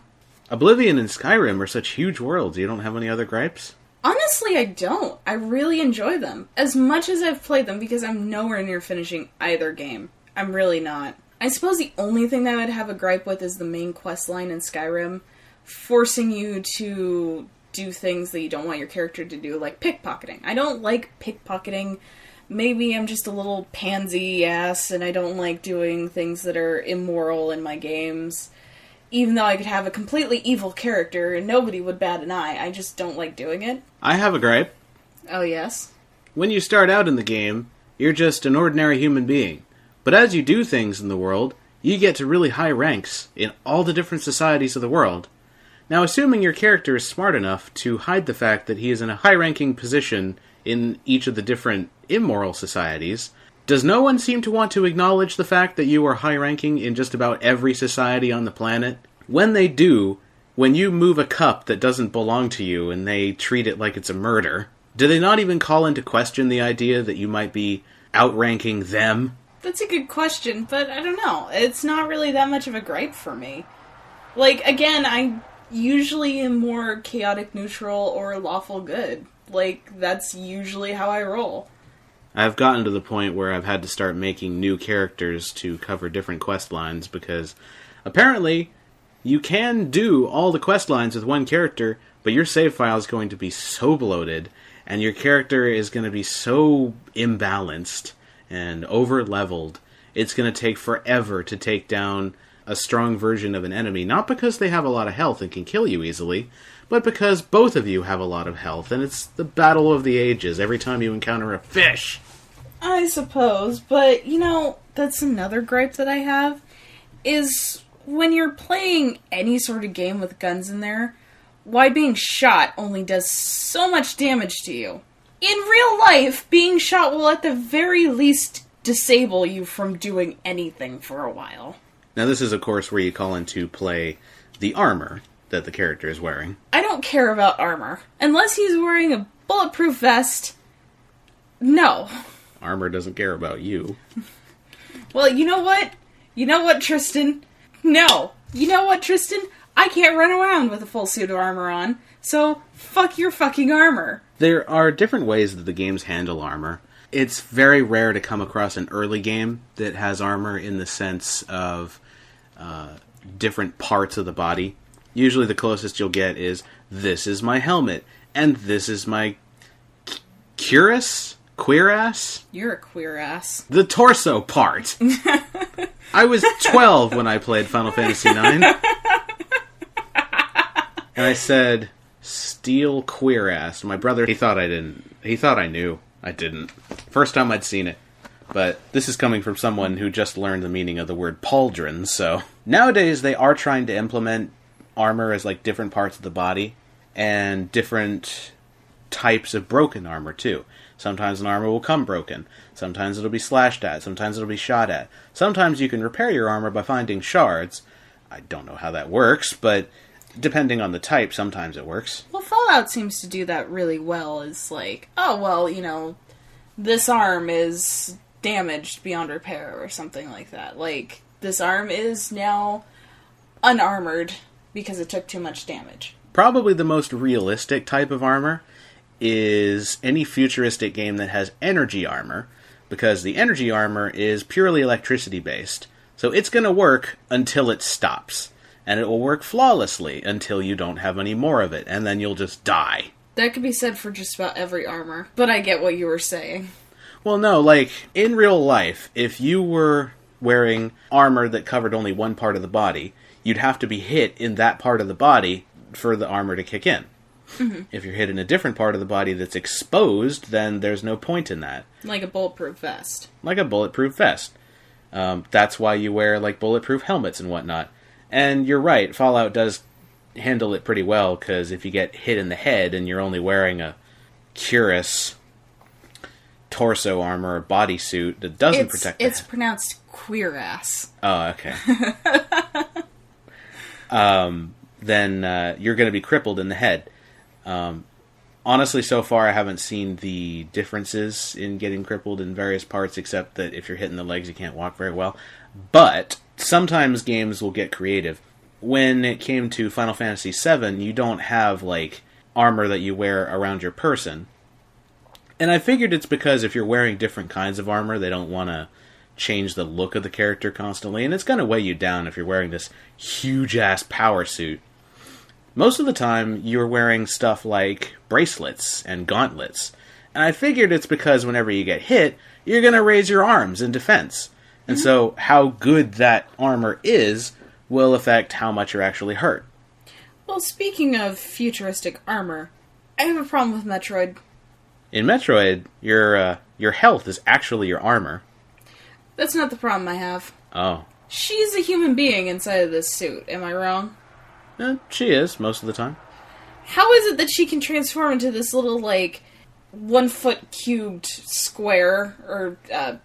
Oblivion and Skyrim are such huge worlds. You don't have any other gripes? Honestly, I don't. I really enjoy them. As much as I've played them, because I'm nowhere near finishing either game. I'm really not. I suppose the only thing that I would have a gripe with is the main quest line in Skyrim, forcing you to do things that you don't want your character to do, like pickpocketing. I don't like pickpocketing. Maybe I'm just a little pansy ass and I don't like doing things that are immoral in my games. Even though I could have a completely evil character and nobody would bat an eye, I just don't like doing it. I have a gripe. Oh, yes? When you start out in the game, you're just an ordinary human being. But as you do things in the world, you get to really high ranks in all the different societies of the world. Now, assuming your character is smart enough to hide the fact that he is in a high-ranking position in each of the different immoral societies, does no one seem to want to acknowledge the fact that you are high-ranking in just about every society on the planet? When they do, when you move a cup that doesn't belong to you and they treat it like it's a murder, do they not even call into question the idea that you might be outranking them? That's a good question, but I don't know. It's not really that much of a gripe for me. Like, again, I usually am more chaotic neutral or lawful good. Like, that's usually how I roll. I've gotten to the point where I've had to start making new characters to cover different quest lines because apparently you can do all the quest lines with one character, but your save file is going to be so bloated and your character is going to be so imbalanced and over-leveled, it's going to take forever to take down a strong version of an enemy, not because they have a lot of health and can kill you easily, but because both of you have a lot of health, and it's the battle of the ages every time you encounter a fish. I suppose, but, you know, that's another gripe that I have, is when you're playing any sort of game with guns in there, why being shot only does so much damage to you. In real life, being shot will at the very least disable you from doing anything for a while. Now this is, of course, where you call into play the armor that the character is wearing. I don't care about armor. Unless he's wearing a bulletproof vest, no. Armor doesn't care about you. Well, you know what? You know what, Tristan? No. You know what, Tristan? I can't run around with a full suit of armor on, so fuck your fucking armor. There are different ways that the games handle armor. It's very rare to come across an early game that has armor in the sense of different parts of the body. Usually the closest you'll get is, this is my helmet, and this is my cuirass? Cuirass? You're a queer ass. The torso part. I was 12 when I played Final Fantasy IX. And I said, steel cuirass. My brother, he thought I didn't. He thought I knew. I didn't. First time I'd seen it. But this is coming from someone who just learned the meaning of the word pauldron, so... Nowadays, they are trying to implement armor as, like, different parts of the body, and different types of broken armor, too. Sometimes an armor will come broken. Sometimes it'll be slashed at. Sometimes it'll be shot at. Sometimes you can repair your armor by finding shards. I don't know how that works, but depending on the type, sometimes it works. Well, Fallout seems to do that really well. It's like, oh, well, you know, this arm is damaged beyond repair or something like that. Like, this arm is now unarmored because it took too much damage. Probably the most realistic type of armor is any futuristic game that has energy armor, because the energy armor is purely electricity based. So it's going to work until it stops, and it will work flawlessly until you don't have any more of it, and then you'll just die. That could be said for just about every armor, but I get what you were saying. Well, no, like, in real life, if you were wearing armor that covered only one part of the body, you'd have to be hit in that part of the body for the armor to kick in. Mm-hmm. If you're hit in a different part of the body that's exposed, then there's no point in that. Like a bulletproof vest. Like a bulletproof vest. That's why you wear, like, bulletproof helmets and whatnot. And you're right, Fallout does handle it pretty well, because if you get hit in the head and you're only wearing a cuirass, torso armor, or bodysuit that doesn't protect the It's pronounced queer ass. Oh, okay. Then you're going to be crippled in the head. Honestly, so far I haven't seen the differences in getting crippled in various parts, except that if you're hitting the legs, you can't walk very well. But sometimes games will get creative. When it came to Final Fantasy VII, you don't have, like, armor that you wear around your person. And I figured it's because if you're wearing different kinds of armor, they don't want to change the look of the character constantly, and it's going to weigh you down if you're wearing this huge-ass power suit. Most of the time, you're wearing stuff like bracelets and gauntlets, and I figured it's because whenever you get hit, you're going to raise your arms in defense. And so how good that armor is will affect how much you're actually hurt. Well, speaking of futuristic armor, I have a problem with Metroid. In Metroid, your health is actually your armor. That's not the problem I have. Oh. She's a human being inside of this suit, am I wrong? She is, most of the time. How is it that she can transform into this little, like, 1 foot cubed square, or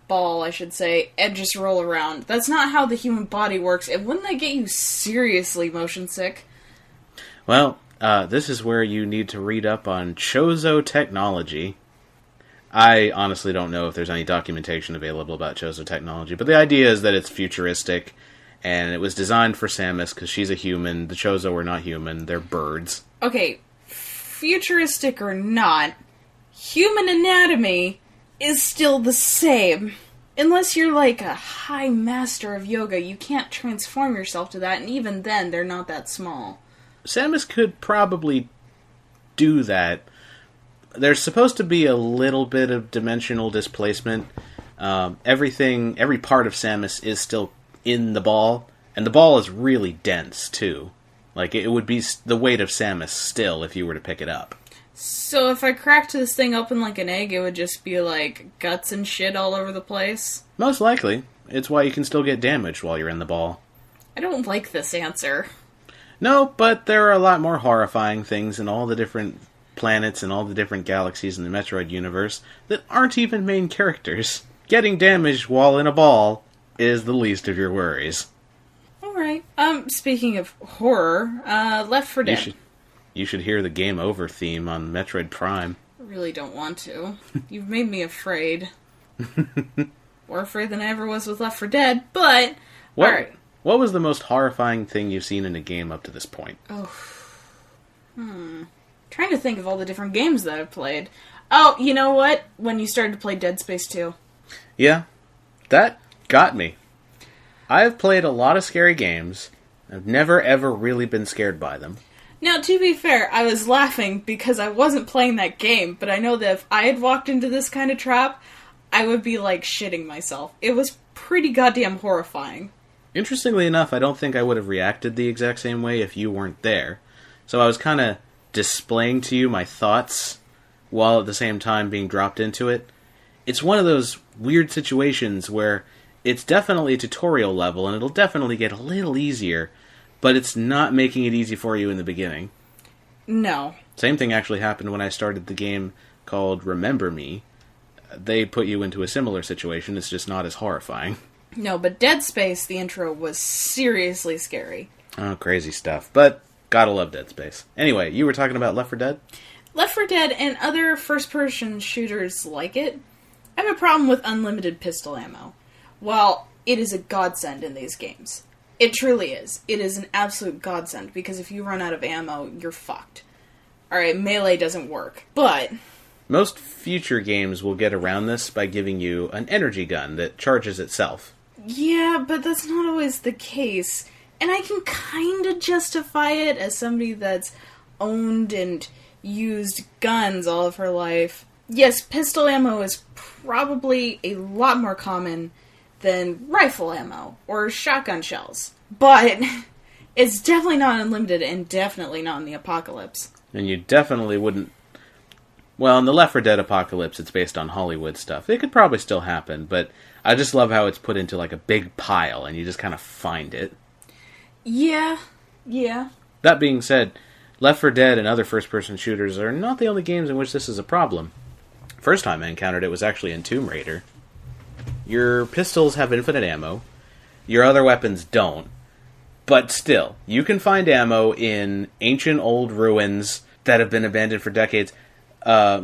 ball, I should say, and just roll around? That's not how the human body works, and wouldn't that get you seriously motion sick? Well, this is where you need to read up on Chozo technology. I honestly don't know if there's any documentation available about Chozo technology, but the idea is that it's futuristic, and it was designed for Samus because she's a human. The Chozo are not human, they're birds. Okay, futuristic or not, human anatomy is still the same. Unless you're like a high master of yoga, you can't transform yourself to that, and even then, they're not that small. Samus could probably do that. There's supposed to be a little bit of dimensional displacement. Every part of Samus is still in the ball, and the ball is really dense, too. Like, it would be the weight of Samus still if you were to pick it up. So if I cracked this thing open like an egg, it would just be like guts and shit all over the place? Most likely. It's why you can still get damaged while you're in the ball. I don't like this answer. No, but there are a lot more horrifying things in all the different planets and all the different galaxies in the Metroid universe that aren't even main characters. Getting damaged while in a ball is the least of your worries. Alright. Speaking of horror, Left 4 Dead. You should hear the Game Over theme on Metroid Prime. I really don't want to. You've made me afraid. More afraid than I ever was with Left 4 Dead, but... Alright. What was the most horrifying thing you've seen in a game up to this point? Trying to think of all the different games that I've played. Oh, you know what? When you started to play Dead Space 2. Yeah, that got me. I've played a lot of scary games. I've never ever really been scared by them. Now, to be fair, I was laughing because I wasn't playing that game, but I know that if I had walked into this kind of trap, I would be, like, shitting myself. It was pretty goddamn horrifying. Interestingly enough, I don't think I would have reacted the exact same way if you weren't there. So I was kind of displaying to you my thoughts while at the same time being dropped into it. It's one of those weird situations where it's definitely a tutorial level and it'll definitely get a little easier, but it's not making it easy for you in the beginning. No. Same thing actually happened when I started the game called Remember Me. They put you into a similar situation, it's just not as horrifying. No, but Dead Space, the intro, was seriously scary. Oh, crazy stuff. But gotta love Dead Space. Anyway, you were talking about Left 4 Dead? Left 4 Dead and other first-person shooters like it, I have a problem with unlimited pistol ammo. While it is a godsend in these games, It truly is. It is an absolute godsend, because if you run out of ammo, you're fucked. Alright, melee doesn't work, but... Most future games will get around this by giving you an energy gun that charges itself. Yeah, but that's not always the case. And I can kind of justify it as somebody that's owned and used guns all of her life. Yes, pistol ammo is probably a lot more common than rifle ammo or shotgun shells. But it's definitely not unlimited and definitely not in the apocalypse. And you definitely wouldn't... Well, in the Left 4 Dead apocalypse, it's based on Hollywood stuff. It could probably still happen, but I just love how it's put into like a big pile and you just kind of find it. Yeah. That being said, Left 4 Dead and other first-person shooters are not the only games in which this is a problem. First time I encountered it was actually in Tomb Raider. Your pistols have infinite ammo. Your other weapons don't. But still, you can find ammo in ancient old ruins that have been abandoned for decades.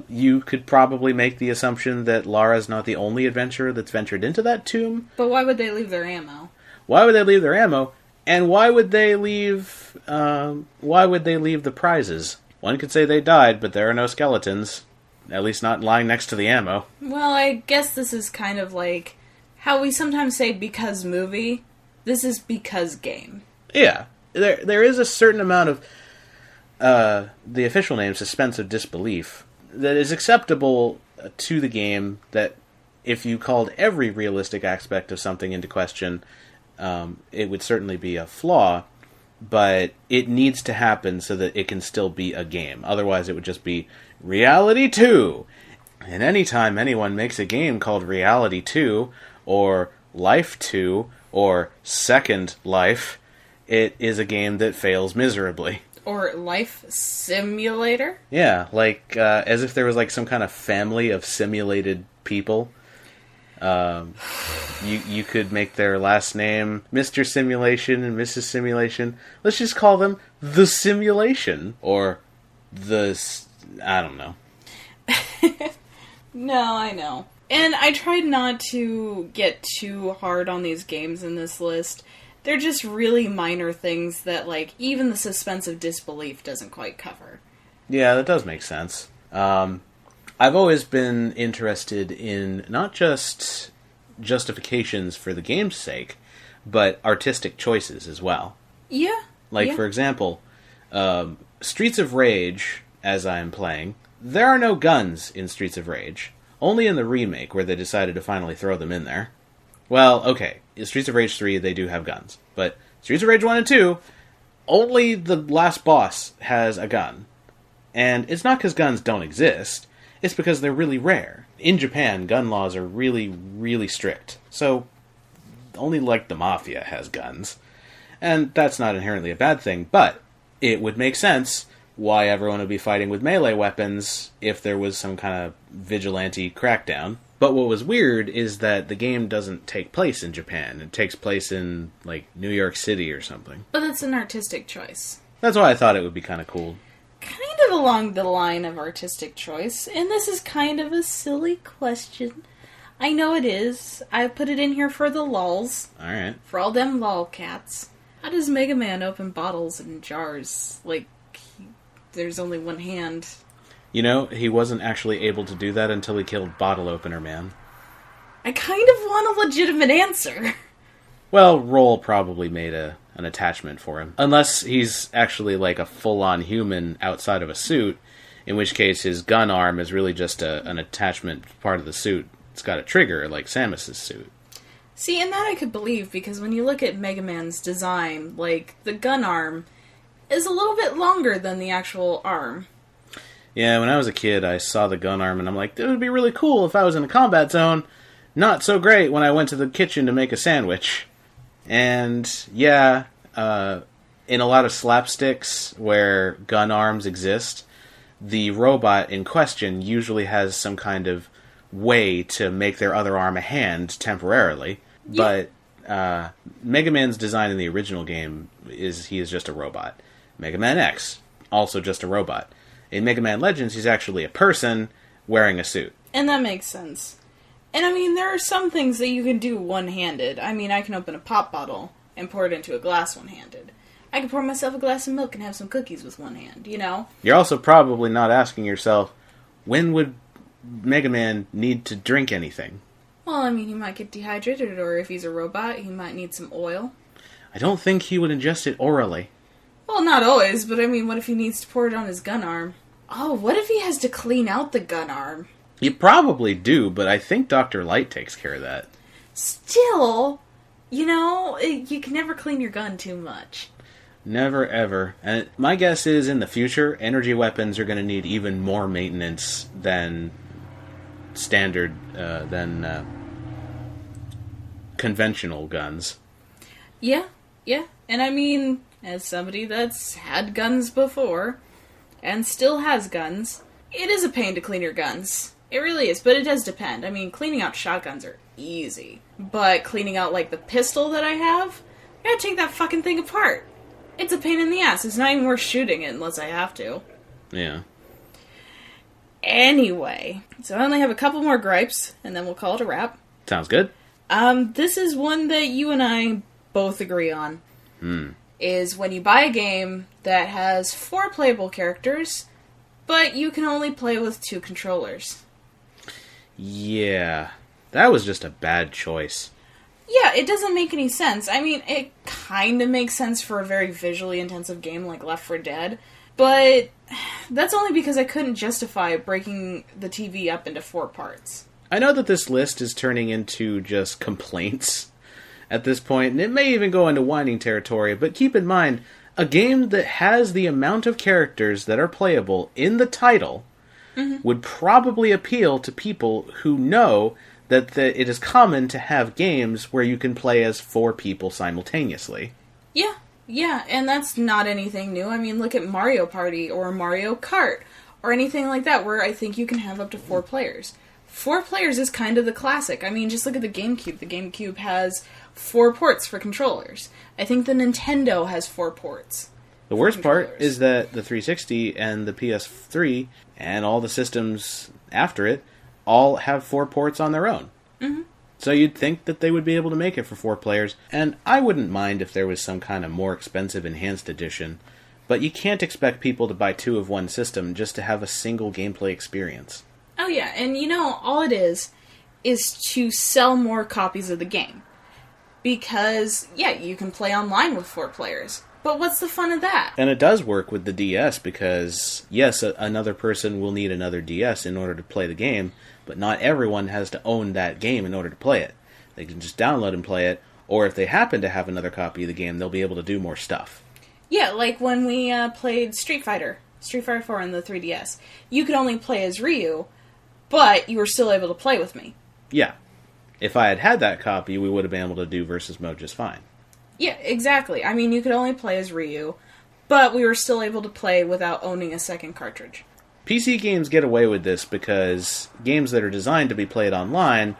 You could probably make the assumption that Lara's not the only adventurer that's ventured into that tomb. But why would they leave their ammo? Why would they leave their ammo? And why would they leave the prizes? One could say they died, but there are no skeletons. At least not lying next to the ammo. Well, I guess this is kind of like how we sometimes say because movie. This is because game. Yeah. There is a certain amount of, the official name, suspense of disbelief, that is acceptable to the game, that if you called every realistic aspect of something into question, it would certainly be a flaw, but it needs to happen so that it can still be a game. Otherwise, it would just be Reality 2. And anytime anyone makes a game called Reality 2, or Life 2, or Second Life, it is a game that fails miserably. Or Life Simulator? Yeah, like, as if there was like some kind of family of simulated people. You could make their last name Mr. Simulation and Mrs. Simulation. Let's just call them The Simulation. Or I don't know. No, I know. And I tried not to get too hard on these games in this list. They're just really minor things that, like, even the suspense of disbelief doesn't quite cover. Yeah, that does make sense. I've always been interested in not just justifications for the game's sake, but artistic choices as well. Yeah. Like, for example, Streets of Rage, as I am playing, there are no guns in Streets of Rage. Only in the remake, where they decided to finally throw them in there. Well, okay, in Streets of Rage 3, they do have guns. But Streets of Rage 1 and 2, only the last boss has a gun. And it's not because guns don't exist, it's because they're really rare. In Japan, gun laws are really, really strict. So, only, like, the Mafia has guns. And that's not inherently a bad thing, but it would make sense why everyone would be fighting with melee weapons if there was some kind of vigilante crackdown. But what was weird is that the game doesn't take place in Japan. It takes place in, like, New York City or something. But that's an artistic choice. That's why I thought it would be kind of cool. Kind of along the line of artistic choice, and this is kind of a silly question. I know it is. I put it in here for the lulz. Alright. For all them lolcats. How does Mega Man open bottles and jars? Like, there's only one hand. You know, he wasn't actually able to do that until he killed Bottle Opener Man. I kind of want a legitimate answer. Well, Roll probably made an attachment for him. Unless he's actually like a full-on human outside of a suit, in which case his gun arm is really just an attachment part of the suit. It's got a trigger, like Samus's suit. See, and that I could believe, because when you look at Mega Man's design, like, the gun arm is a little bit longer than the actual arm. Yeah, when I was a kid, I saw the gun arm, and I'm like, it would be really cool if I was in a combat zone. Not so great when I went to the kitchen to make a sandwich. And, yeah, in a lot of slapsticks where gun arms exist, the robot in question usually has some kind of way to make their other arm a hand temporarily. Yeah. But Mega Man's design in the original game he is just a robot. Mega Man X, also just a robot. In Mega Man Legends, he's actually a person wearing a suit. And that makes sense. And I mean, there are some things that you can do one-handed. I mean, I can open a pop bottle. and pour it into a glass one-handed. I could pour myself a glass of milk and have some cookies with one hand, you know? You're also probably not asking yourself, when would Mega Man need to drink anything? Well, I mean, he might get dehydrated, or if he's a robot, he might need some oil. I don't think he would ingest it orally. Well, not always, but I mean, what if he needs to pour it on his gun arm? Oh, what if he has to clean out the gun arm? You probably do, but I think Dr. Light takes care of that. Still, you know, you can never clean your gun too much. Never, ever. And my guess is, in the future, energy weapons are going to need even more maintenance than standard, conventional guns. Yeah. And I mean, as somebody that's had guns before, and still has guns, it is a pain to clean your guns. It really is, but it does depend. I mean, cleaning out shotguns are easy. But cleaning out, like, the pistol that I have, I gotta take that fucking thing apart. It's a pain in the ass. It's not even worth shooting it unless I have to. Yeah. Anyway, so I only have a couple more gripes, and then we'll call it a wrap. Sounds good. This is one that you and I both agree on. Is when you buy a game that has 4 playable characters, but you can only play with 2 controllers. Yeah. That was just a bad choice. Yeah, it doesn't make any sense. I mean, it kind of makes sense for a very visually intensive game like Left 4 Dead, but that's only because I couldn't justify breaking the TV up into 4 parts. I know that this list is turning into just complaints at this point, and it may even go into whining territory, but keep in mind, a game that has the amount of characters that are playable in the title would probably appeal to people who know that it is common to have games where you can play as 4 people simultaneously. Yeah, and that's not anything new. I mean, look at Mario Party or Mario Kart or anything like that, where I think you can have up to 4 players. 4 players is kind of the classic. I mean, just look at the GameCube. The GameCube has 4 ports for controllers. I think the Nintendo has 4 ports. The worst part is that the 360 and the PS3 and all the systems after it all have 4 ports on their own. So you'd think that they would be able to make it for 4 players, and I wouldn't mind if there was some kind of more expensive enhanced edition, but you can't expect people to buy 2 of one system just to have a single gameplay experience. Oh yeah, and you know, all it is to sell more copies of the game. Because, yeah, you can play online with 4 players. But what's the fun of that? And it does work with the DS because, yes, another person will need another DS in order to play the game, but not everyone has to own that game in order to play it. They can just download and play it, or if they happen to have another copy of the game, they'll be able to do more stuff. Yeah, like when we played Street Fighter 4 on the 3DS. You could only play as Ryu, but you were still able to play with me. Yeah. If I had had that copy, we would have been able to do versus mode just fine. Yeah, exactly. I mean, you could only play as Ryu, but we were still able to play without owning a second cartridge. PC games get away with this because games that are designed to be played online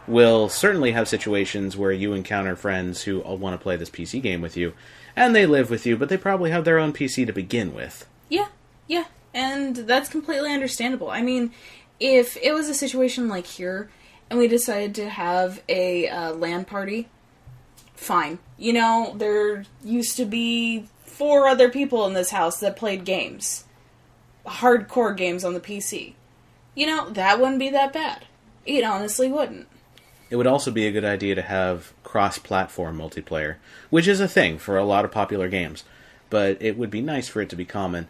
will certainly have situations where you encounter friends who want to play this PC game with you, and they live with you, but they probably have their own PC to begin with. Yeah, and that's completely understandable. I mean, if it was a situation like here, and we decided to have a LAN party, fine. You know, there used to be 4 other people in this house that played games. Hardcore games on the PC. You know, that wouldn't be that bad. It honestly wouldn't. It would also be a good idea to have cross-platform multiplayer, which is a thing for a lot of popular games, but it would be nice for it to be common.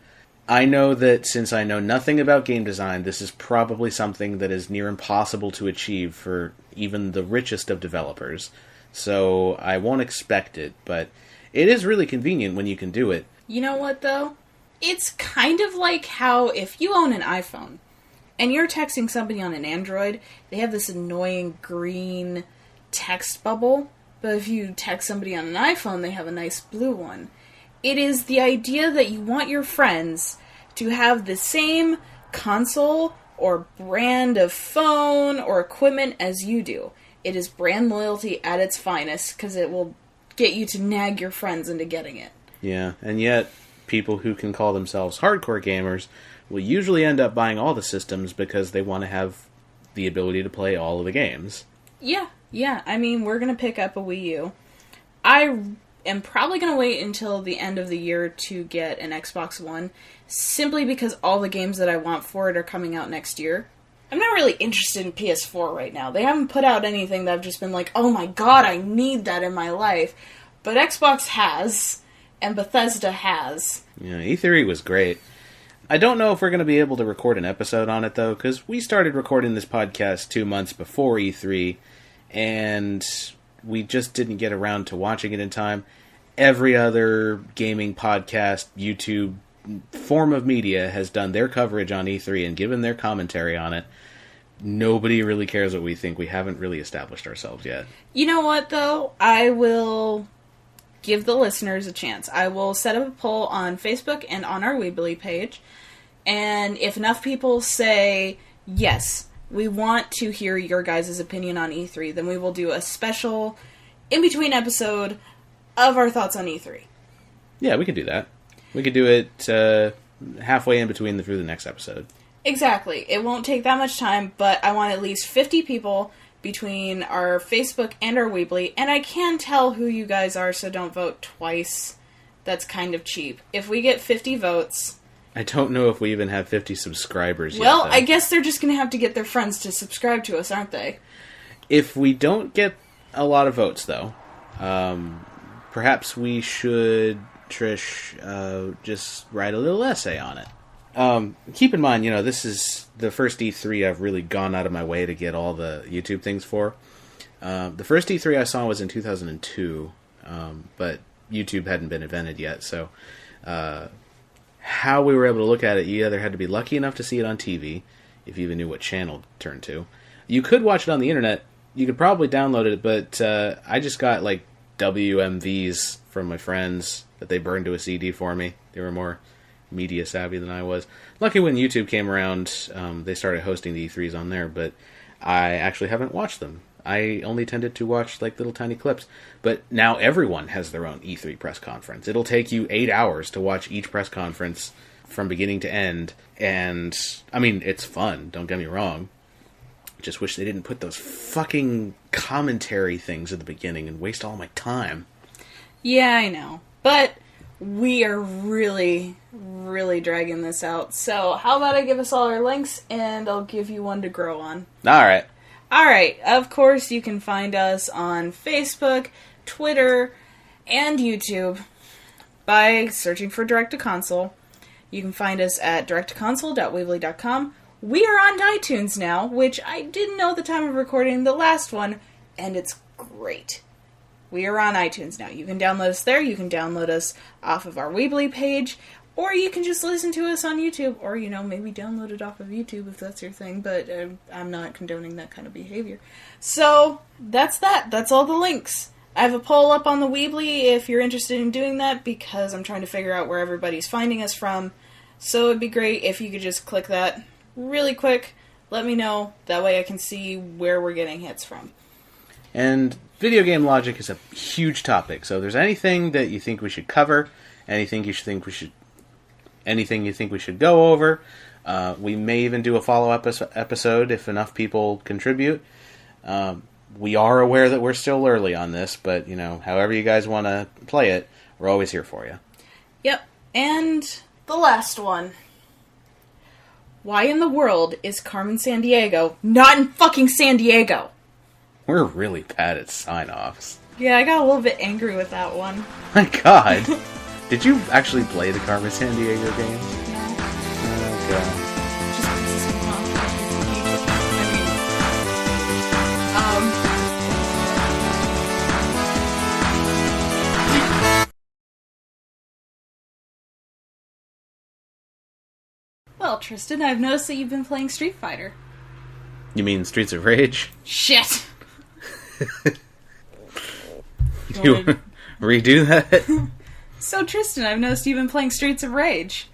I know that since I know nothing about game design, this is probably something that is near impossible to achieve for even the richest of developers, so I won't expect it, but it is really convenient when you can do it. You know what, though? It's kind of like how if you own an iPhone, and you're texting somebody on an Android, they have this annoying green text bubble, but if you text somebody on an iPhone, they have a nice blue one. It is the idea that you want your friends to have the same console or brand of phone or equipment as you do. It is brand loyalty at its finest, because it will get you to nag your friends into getting it. Yeah, and yet, people who can call themselves hardcore gamers will usually end up buying all the systems because they want to have the ability to play all of the games. Yeah. I mean, we're going to pick up a Wii U. I am probably going to wait until the end of the year to get an Xbox One, simply because all the games that I want for it are coming out next year. I'm not really interested in PS4 right now. They haven't put out anything that I've just been like, oh my god, I need that in my life. But Xbox has, and Bethesda has. Yeah, E3 was great. I don't know if we're going to be able to record an episode on it, though, because we started recording this podcast 2 months before E3, and we just didn't get around to watching it in time. Every other gaming podcast, YouTube form of media has done their coverage on E3 and given their commentary on it. Nobody really cares what we think. We haven't really established ourselves yet. You know what, though? I will give the listeners a chance. I will set up a poll on Facebook and on our Weebly page, and if enough people say, yes, we want to hear your guys' opinion on E3, then we will do a special in-between episode of our thoughts on E3. Yeah, we could do that. We could do it halfway in between through the next episode. Exactly. It won't take that much time, but I want at least 50 people between our Facebook and our Weebly, and I can tell who you guys are, so don't vote twice. That's kind of cheap. If we get 50 votes... I don't know if we even have 50 subscribers yet. Well, I guess they're just going to have to get their friends to subscribe to us, aren't they? If we don't get a lot of votes, though, perhaps we should, Trish, just write a little essay on it. Keep in mind, this is the first E3 I've really gone out of my way to get all the YouTube things for. The first E3 I saw was in 2002, but YouTube hadn't been invented yet, so how we were able to look at it, you either had to be lucky enough to see it on TV, if you even knew what channel to turn to. You could watch it on the internet. You could probably download it, but I just got, WMVs from my friends that they burned to a CD for me. They were more media savvy than I was. Lucky when YouTube came around, they started hosting the E3s on there, but I actually haven't watched them. I only tended to watch little tiny clips. But now everyone has their own E3 press conference. It'll take you 8 hours to watch each press conference from beginning to end. And, it's fun, don't get me wrong. Just wish they didn't put those fucking commentary things at the beginning and waste all my time. Yeah, I know. But we are really, really dragging this out. So how about I give us all our links, and I'll give you one to grow on. Alright. Alright, of course you can find us on Facebook, Twitter, and YouTube by searching for Direct to Console. You can find us at directtoconsole.weebly.com. We are on iTunes now, which I didn't know at the time of recording the last one, and it's great. We are on iTunes now. You can download us there, you can download us off of our Weebly page, or you can just listen to us on YouTube, or, maybe download it off of YouTube if that's your thing, but I'm not condoning that kind of behavior. So, that's that. That's all the links. I have a poll up on the Weebly if you're interested in doing that, because I'm trying to figure out where everybody's finding us from. So it'd be great if you could just click that really quick. Let me know. That way I can see where we're getting hits from. And video game logic is a huge topic, so if there's anything that you think we should cover, anything you think we should go over, we may even do a follow-up episode if enough people contribute. We are aware that we're still early on this, but, however you guys want to play it, we're always here for you. Yep. And the last one. Why in the world is Carmen Sandiego not in fucking San Diego? We're really bad at sign-offs. Yeah, I got a little bit angry with that one. My god. Did you actually play the Carmen Sandiego game? No. Oh, god. Just pisses me off. Well, Tristan, I've noticed that you've been playing Street Fighter. You mean Streets of Rage? Shit! You redo that? So, Tristan, I've noticed you've been playing Streets of Rage.